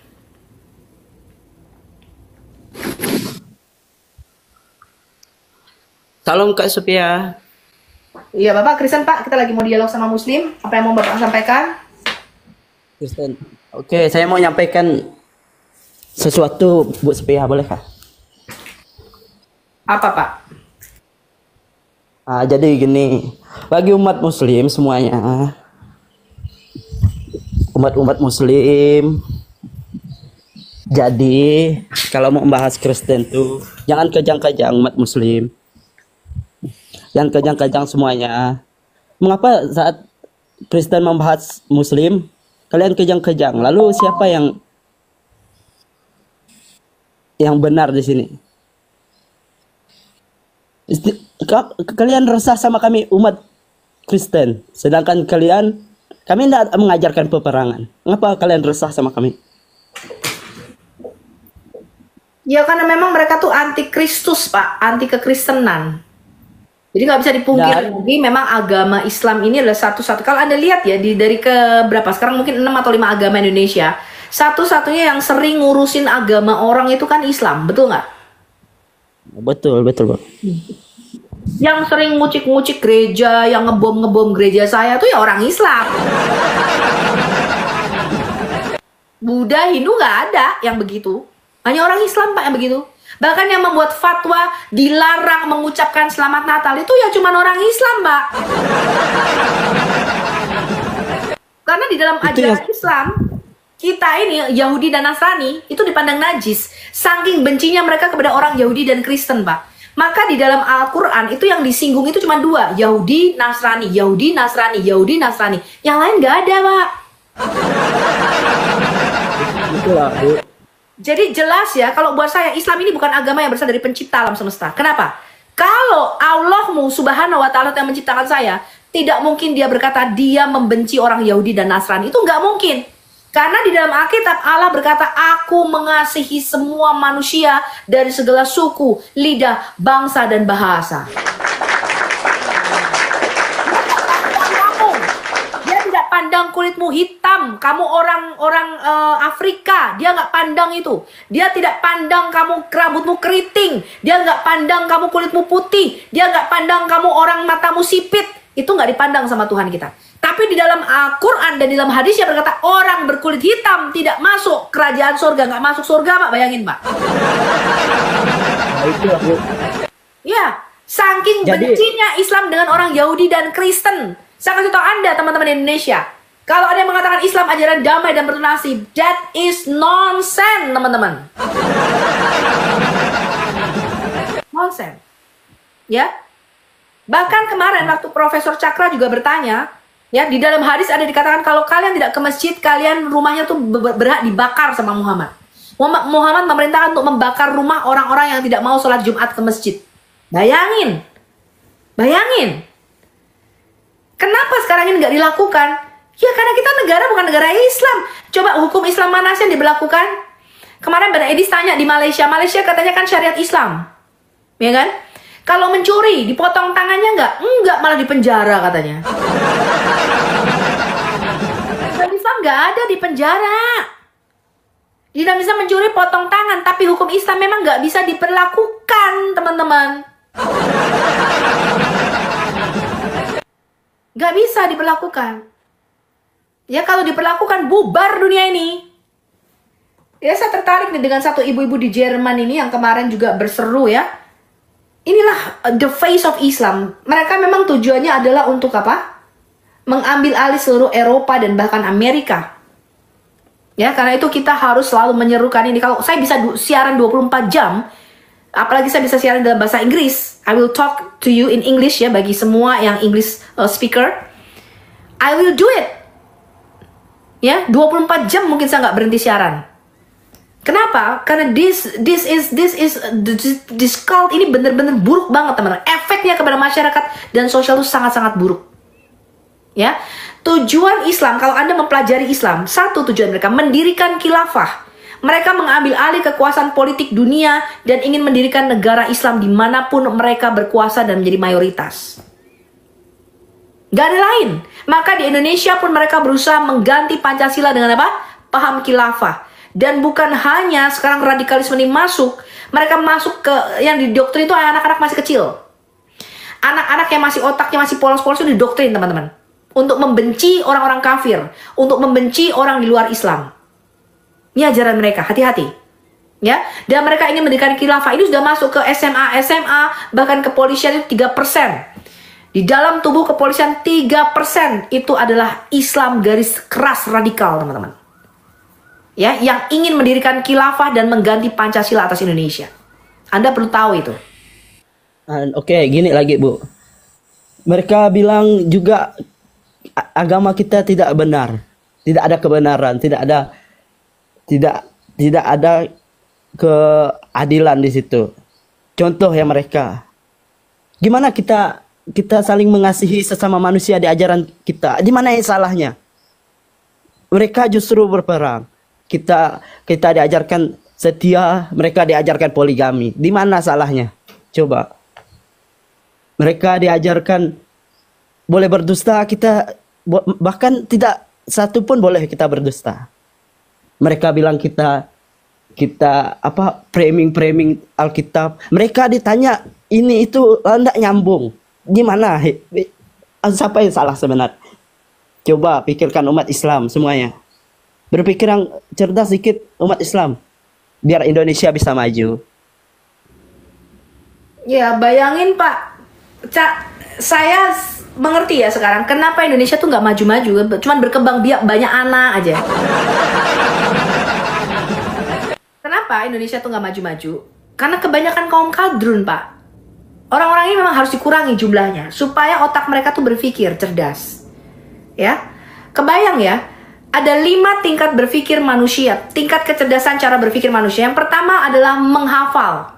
Salam Kak Sophia. Iya Bapak Kristen Pak, kita lagi mau dialog sama Muslim. Apa yang mau Bapak sampaikan? Kristen. Oke, saya mau nyampaikan sesuatu Bu Sophia, boleh Kak? Apa Pak? Jadi gini, bagi umat Muslim semuanya, umat Muslim, jadi kalau mau membahas Kristen tuh jangan kejang-kejang umat Muslim. Yang kejang-kejang semuanya. Mengapa saat Kristen membahas Muslim, kalian kejang-kejang? Lalu siapa yang benar di sini? Kalian resah sama kami umat Kristen, sedangkan kami tidak mengajarkan peperangan. Mengapa kalian resah sama kami? Ya karena memang mereka tuh anti Kristus Pak, anti kekristenan. Jadi nggak bisa dipungkiri lagi, memang agama Islam ini adalah satu-satu. Kalau Anda lihat ya, dari ke berapa sekarang mungkin 6 atau 5 agama Indonesia, satu-satunya yang sering ngurusin agama orang itu kan Islam, betul nggak? Betul, betul, Pak. Yang sering ngucik-ngucik gereja, yang ngebom gereja saya tuh ya orang Islam. Buddha, Hindu nggak ada yang begitu. Hanya orang Islam Pak yang begitu. Bahkan yang membuat fatwa dilarang mengucapkan selamat Natal itu ya cuma orang Islam, Mbak. Karena di dalam ajaran Islam kita ini Yahudi dan Nasrani itu dipandang najis. Saking bencinya mereka kepada orang Yahudi dan Kristen, Pak. Maka di dalam Al-Quran itu yang disinggung itu cuma 2. Yahudi, Nasrani, Yahudi, Nasrani, Yahudi, Nasrani. Yang lain nggak ada, Pak. Itulah, Bu. Jadi jelas ya, kalau buat saya Islam ini bukan agama yang berasal dari pencipta alam semesta. Kenapa? Kalau Allahmu subhanahu wa ta'ala yang menciptakan saya, tidak mungkin dia berkata dia membenci orang Yahudi dan Nasrani. Itu nggak mungkin. Karena di dalam Alkitab Allah berkata, aku mengasihi semua manusia dari segala suku, lidah, bangsa, dan bahasa. Dia tidak pandang kulitmu hitam, kamu orang Afrika, dia nggak pandang itu. Dia tidak pandang kamu rambutmu keriting, dia nggak pandang kamu kulitmu putih, dia nggak pandang kamu orang matamu sipit. Itu nggak dipandang sama Tuhan kita. Tapi di dalam Al-Quran dan di dalam hadisnya berkata orang berkulit hitam tidak masuk kerajaan surga, nggak masuk surga, Pak. Bayangin, Pak. Ya, saking bencinya Islam dengan orang Yahudi dan Kristen. Saya kasih tahu Anda, teman-teman Indonesia, kalau ada yang mengatakan Islam ajaran damai dan berdonasi, that is nonsense, teman-teman. Nonsense. Ya. Bahkan kemarin waktu Profesor Cakra juga bertanya, ya, di dalam hadis ada dikatakan kalau kalian tidak ke masjid, kalian rumahnya tuh berhak dibakar sama Muhammad. Muhammad memerintahkan untuk membakar rumah orang-orang yang tidak mau sholat Jumat ke masjid. Bayangin. Bayangin. Kenapa sekarang ini nggak dilakukan? Ya karena kita negara bukan negara Islam. Coba hukum Islam mana sih yang diberlakukan? Kemarin Bang Edis tanya di Malaysia. Malaysia katanya kan syariat Islam. Ya kan? Kalau mencuri, dipotong tangannya nggak? Enggak, malah dipenjara katanya. Dalam Islam nggak ada di penjara. Di dalam Islam mencuri potong tangan, tapi hukum Islam memang nggak bisa diperlakukan, teman-teman. Nggak bisa diperlakukan. Ya kalau diperlakukan bubar dunia ini. Ya saya tertarik nih dengan satu ibu-ibu di Jerman ini yang kemarin juga berseru ya. Inilah the face of Islam. Mereka memang tujuannya adalah untuk apa? Mengambil alih seluruh Eropa dan bahkan Amerika. Ya, karena itu kita harus selalu menyerukan ini. Kalau saya bisa siaran 24 jam, apalagi saya bisa siaran dalam bahasa Inggris, I will talk to you in English ya, bagi semua yang English speaker. I will do it. Ya, 24 jam mungkin saya nggak berhenti siaran. Kenapa? Karena this cult ini benar-benar buruk banget, teman-teman. Efeknya kepada masyarakat dan sosial itu sangat-sangat buruk. Ya, tujuan Islam, kalau Anda mempelajari Islam, satu tujuan mereka mendirikan khilafah. Mereka mengambil alih kekuasaan politik dunia dan ingin mendirikan negara Islam dimanapun mereka berkuasa dan menjadi mayoritas. Gak ada lain. Maka di Indonesia pun mereka berusaha mengganti Pancasila dengan apa? Paham khilafah. Dan bukan hanya sekarang radikalisme ini masuk, mereka masuk ke yang didoktrin itu anak-anak masih kecil. Anak-anak yang masih otaknya masih polos-polos itu didoktrin, teman-teman. Untuk membenci orang-orang kafir, untuk membenci orang di luar Islam. Ini ajaran mereka, hati-hati. Ya, dan mereka ingin mendirikan khilafah. Ini sudah masuk ke SMA, bahkan kepolisian itu 3%. Di dalam tubuh kepolisian 3% itu adalah Islam garis keras radikal, teman-teman. Ya, yang ingin mendirikan khilafah dan mengganti Pancasila atas Indonesia. Anda perlu tahu itu. Oke, gini lagi, Bu. Mereka bilang juga agama kita tidak benar, tidak ada kebenaran, tidak ada keadilan di situ. Contoh ya mereka. Gimana kita saling mengasihi sesama manusia di ajaran kita? Di mana yang salahnya? Mereka justru berperang. Kita diajarkan setia, mereka diajarkan poligami. Di mana salahnya? Coba. Mereka diajarkan boleh berdusta, kita bahkan tidak satu pun boleh kita berdusta. Mereka bilang kita apa framing Alkitab. Mereka ditanya ini itu tidak nyambung. Gimana? Siapa yang salah sebenarnya? Coba pikirkan umat Islam semuanya. Berpikir yang cerdas sedikit umat Islam. Biar Indonesia bisa maju. Ya bayangin Pak. Saya mengerti ya sekarang. Kenapa Indonesia tuh nggak maju-maju. Cuman berkembang biak banyak anak aja. Kenapa Indonesia tuh nggak maju-maju? Karena kebanyakan kaum kadrun, Pak. Orang-orang ini memang harus dikurangi jumlahnya supaya otak mereka tuh berpikir cerdas. Ya, kebayang ya, ada 5 tingkat berpikir manusia, tingkat kecerdasan cara berpikir manusia. Yang pertama adalah menghafal,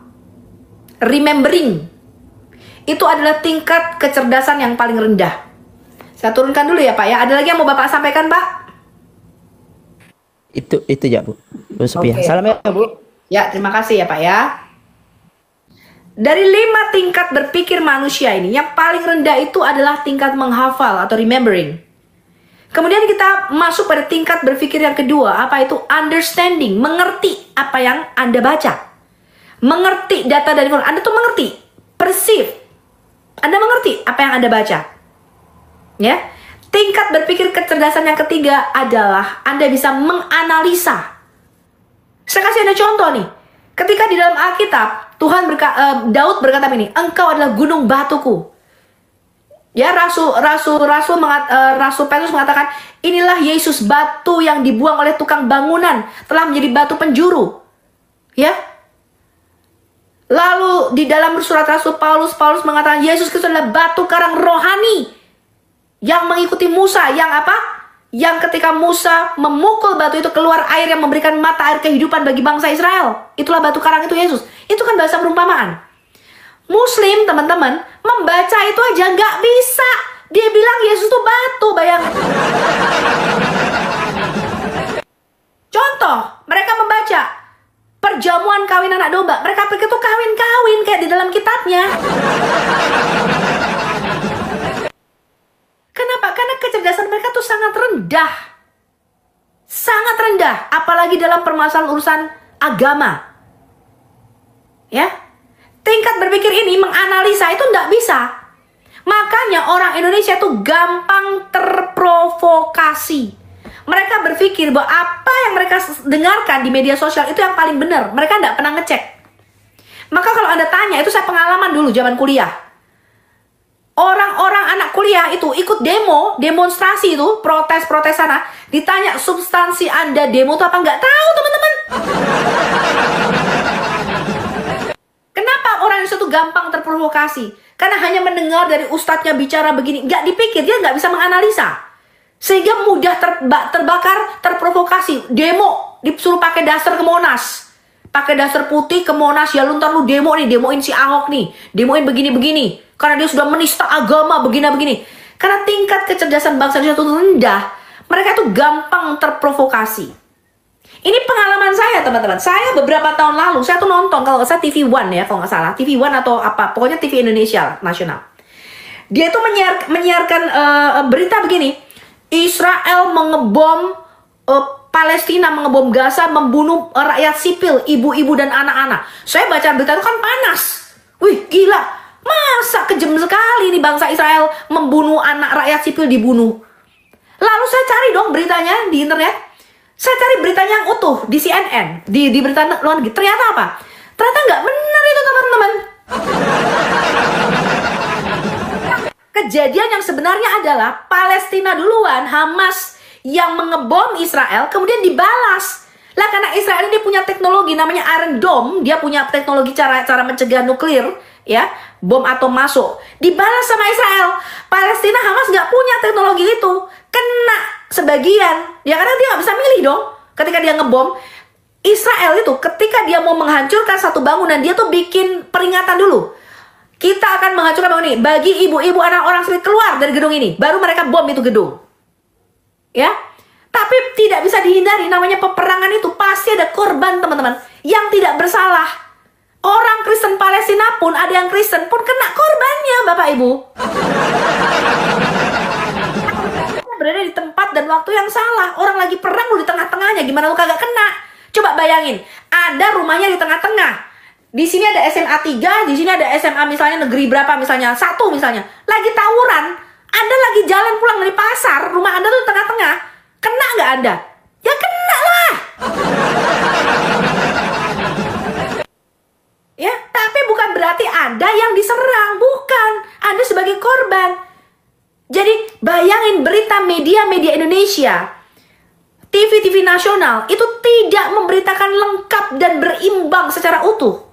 remembering. Itu adalah tingkat kecerdasan yang paling rendah. Saya turunkan dulu ya Pak ya. Ada lagi yang mau Bapak sampaikan Pak? Itu ya Bu. Bu Sophia. Oke. Salam ya Bu. Ya, terima kasih ya Pak ya. Dari 5 tingkat berpikir manusia ini, yang paling rendah itu adalah tingkat menghafal atau remembering. Kemudian kita masuk pada tingkat berpikir yang kedua, apa itu? Understanding, mengerti apa yang Anda baca. Mengerti data dari Anda tuh mengerti, perceive. Anda mengerti apa yang Anda baca. Ya. Tingkat berpikir kecerdasan yang ketiga adalah Anda bisa menganalisa. Saya kasih Anda contoh nih. Ketika di dalam Alkitab, Daud berkata begini, engkau adalah gunung batuku. Ya, Rasul Petrus mengatakan, inilah Yesus, batu yang dibuang oleh tukang bangunan telah menjadi batu penjuru. Ya. Lalu di dalam surat Rasul Paulus mengatakan Yesus Kristus adalah batu karang rohani yang mengikuti Musa, yang apa? Yang ketika Musa memukul batu itu keluar air yang memberikan mata air kehidupan bagi bangsa Israel. Itulah batu karang itu Yesus. Itu kan bahasa perumpamaan. Muslim teman-teman membaca itu aja nggak bisa. Dia bilang Yesus itu batu, bayangin. Contoh, mereka membaca perjamuan kawin anak domba. Mereka pikir itu kawin-kawin kayak di dalam kitabnya. Kenapa? Karena kecerdasan mereka tuh sangat rendah. Sangat rendah. Apalagi dalam permasalahan urusan agama. Ya. Tingkat berpikir ini menganalisa itu nggak bisa. Makanya orang Indonesia tuh gampang terprovokasi. Mereka berpikir bahwa apa yang mereka dengarkan di media sosial itu yang paling benar. Mereka nggak pernah ngecek. Maka kalau Anda tanya, itu saya pengalaman dulu zaman kuliah. Orang-orang anak kuliah itu ikut demonstrasi itu, protes-protes sana, ditanya substansi Anda demo itu apa, nggak tahu teman-teman. Kenapa orang itu gampang terprovokasi? Karena hanya mendengar dari ustadznya bicara begini, nggak dipikir, dia nggak bisa menganalisa. Sehingga mudah terbakar, terprovokasi. Demo, disuruh pakai dasar ke Monas. Pakai dasar putih ke Monas, ya lu ntar lu demo nih, demoin si Ahok nih, demoin begini-begini. Karena dia sudah menista agama, begini-begini. Karena tingkat kecerdasan bangsa Indonesia itu rendah, mereka tuh gampang terprovokasi. Ini pengalaman saya teman-teman. Saya beberapa tahun lalu, saya tuh nonton, kalau nggak salah TV One ya, kalau nggak salah. TV One atau apa, pokoknya TV Indonesia nasional. Dia tuh menyiarkan berita begini. Israel mengebom Palestina, mengebom Gaza, membunuh rakyat sipil, ibu-ibu dan anak-anak. Saya baca berita itu kan panas. Wih, gila. Masa kejam sekali nih bangsa Israel membunuh anak rakyat sipil, dibunuh. Lalu saya cari dong beritanya di internet. Saya cari beritanya yang utuh di CNN, di berita luar negeri. Ternyata apa? Ternyata nggak benar itu teman-teman. Kejadian yang sebenarnya adalah Palestina duluan, Hamas yang mengebom Israel, kemudian dibalas. Lah karena Israel ini punya teknologi namanya Iron Dome, dia punya teknologi cara mencegah nuklir, ya, bom atom masuk. Dibalas sama Israel. Palestina, Hamas nggak punya teknologi itu, kena sebagian, ya karena dia nggak bisa milih dong. Ketika dia ngebom, Israel itu ketika dia mau menghancurkan satu bangunan, dia tuh bikin peringatan dulu. Kita akan menghancurkan bangunan ini. Bagi ibu-ibu anak orang sipil keluar dari gedung ini, baru mereka bom itu gedung. Ya, tapi tidak bisa dihindari, namanya peperangan itu pasti ada korban teman-teman yang tidak bersalah. Orang Kristen Palestina pun, ada yang Kristen pun kena korbannya Bapak Ibu. Berada di tempat dan waktu yang salah. Orang lagi perang lu di tengah-tengahnya, gimana lu kagak kena? Coba bayangin, ada rumahnya di tengah-tengah. Di sini ada SMA 3, di sini ada SMA misalnya negeri berapa misalnya, 1 misalnya. Lagi tawuran, Anda lagi jalan pulang dari pasar, rumah Anda tuh di tengah-tengah. Kena nggak Anda? Ya kena lah. Ya, tapi bukan berarti Anda yang diserang, bukan. Anda sebagai korban. Jadi bayangin berita media-media Indonesia TV-TV nasional itu tidak memberitakan lengkap dan berimbang secara utuh.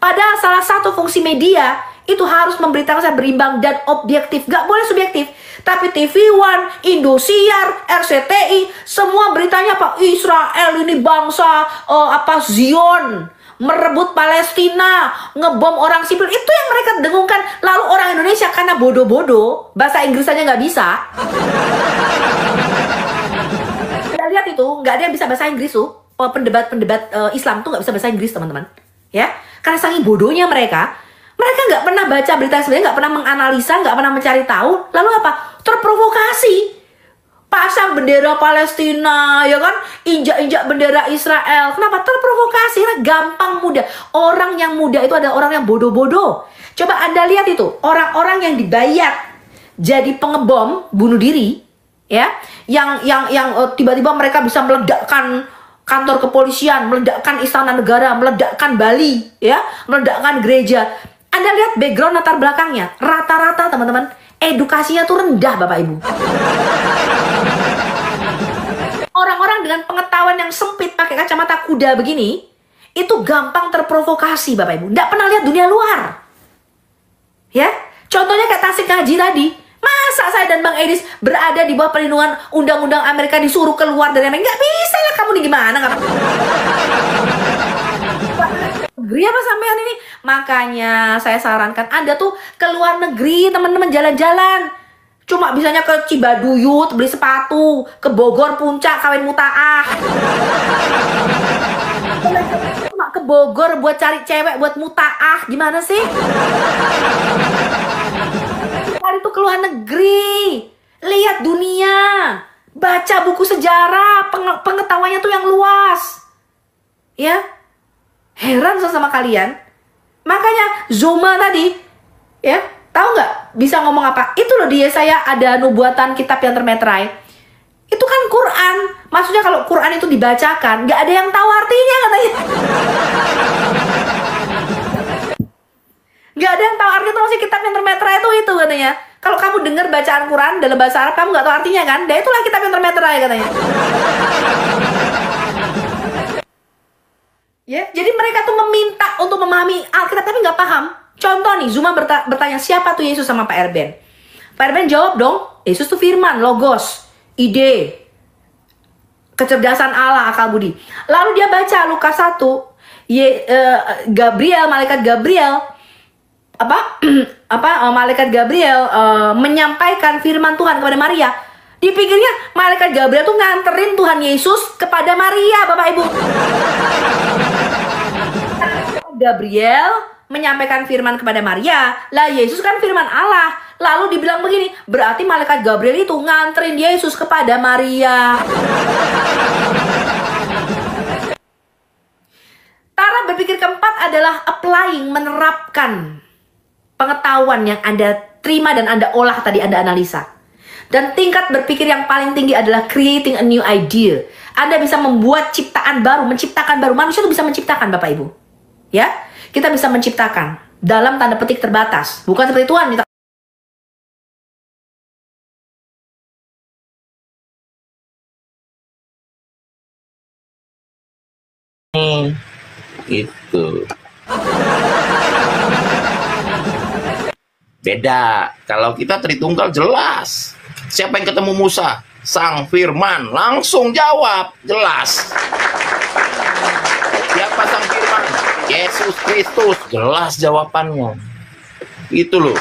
Padahal salah satu fungsi media itu harus memberitakan secara berimbang dan objektif, gak boleh subjektif. Tapi TV One, Indosiar, RCTI, semua beritanya apa? Israel ini bangsa Zion, merebut Palestina, ngebom orang sipil. Itu yang mereka dengungkan. Lalu orang Indonesia karena bodoh-bodoh, bahasa Inggris aja nggak bisa. Kita lihat itu, nggak ada yang bisa bahasa Inggris tuh. Pendebat-pendebat Islam tuh nggak bisa bahasa Inggris, teman-teman. Ya, karena saking bodohnya mereka nggak pernah baca berita sebenarnya, nggak pernah menganalisa, nggak pernah mencari tahu. Lalu apa? Terprovokasi. Pasang bendera Palestina, ya kan? Injak-injak bendera Israel. Kenapa? Terprovokasi. Karena gampang, mudah. Orang yang mudah itu adalah orang yang bodoh-bodoh. Coba Anda lihat itu, orang-orang yang dibayar jadi pengebom, bunuh diri, ya, yang tiba-tiba mereka bisa meledakkan kantor kepolisian, meledakkan istana negara, meledakkan Bali, ya, meledakkan gereja. Anda lihat background latar belakangnya, rata-rata teman-teman, edukasinya tuh rendah, Bapak Ibu. Orang-orang dengan pengetahuan yang sempit pakai kacamata kuda begini, itu gampang terprovokasi, Bapak Ibu. Nggak pernah lihat dunia luar. Ya, contohnya kayak Tasik Haji tadi. Masa saya dan Bang Edis berada di bawah perlindungan undang-undang Amerika disuruh keluar dari Amerika? Nggak bisa lah, kamu nih gimana? Negeri apa sampean ini? Makanya saya sarankan Anda tuh keluar negeri, teman-teman, jalan-jalan. Cuma bisanya ke Cibaduyut beli sepatu, ke Bogor Puncak kawin mutaah. Cuma ke Bogor buat cari cewek buat mutaah, gimana sih? Hari itu keluar negeri, lihat dunia, baca buku sejarah, pengetahuannya tuh yang luas. Ya, heran sama kalian. Makanya Zuma tadi, ya, tahu nggak bisa ngomong apa? Itu loh, dia saya ada nubuatan kitab yang termeterai. Itu kan Quran. Maksudnya kalau Quran itu dibacakan, nggak ada yang tahu artinya katanya. Nggak ada yang tahu artinya, itu maksudnya kitab yang termeterai itu katanya. Kalau kamu dengar bacaan Quran dalam bahasa Arab, kamu nggak tahu artinya kan? Dan itulah kitab yang termeterai katanya. Ya, jadi mereka tuh meminta untuk memahami Alkitab tapi nggak paham. Contoh nih, Zuma bertanya siapa tuh Yesus sama Pak Erben. Pak Erben jawab dong, Yesus tuh firman, logos, ide, kecerdasan Allah, akal budi. Lalu dia baca Lukas 1, Gabriel, malaikat Gabriel, malaikat Gabriel menyampaikan firman Tuhan kepada Maria. Dipikirnya malaikat Gabriel tuh nganterin Tuhan Yesus kepada Maria, Bapak Ibu. Gabriel menyampaikan firman kepada Maria, lah Yesus kan firman Allah. Lalu dibilang begini, berarti malaikat Gabriel itu nganterin Yesus kepada Maria. Cara berpikir keempat adalah applying, menerapkan pengetahuan yang Anda terima dan Anda olah tadi, Anda analisa. Dan tingkat berpikir yang paling tinggi adalah creating a new idea. Anda bisa membuat ciptaan baru, menciptakan baru. Manusia itu bisa menciptakan, Bapak Ibu. Ya, kita bisa menciptakan dalam tanda petik terbatas. Bukan seperti Tuhan minta. Itu. Beda. Kalau kita Tritunggal jelas. Siapa yang ketemu Musa? Sang Firman. Langsung jawab. Jelas. Siapa Sang Firman? Yesus Kristus. Jelas jawabannya. Itu loh.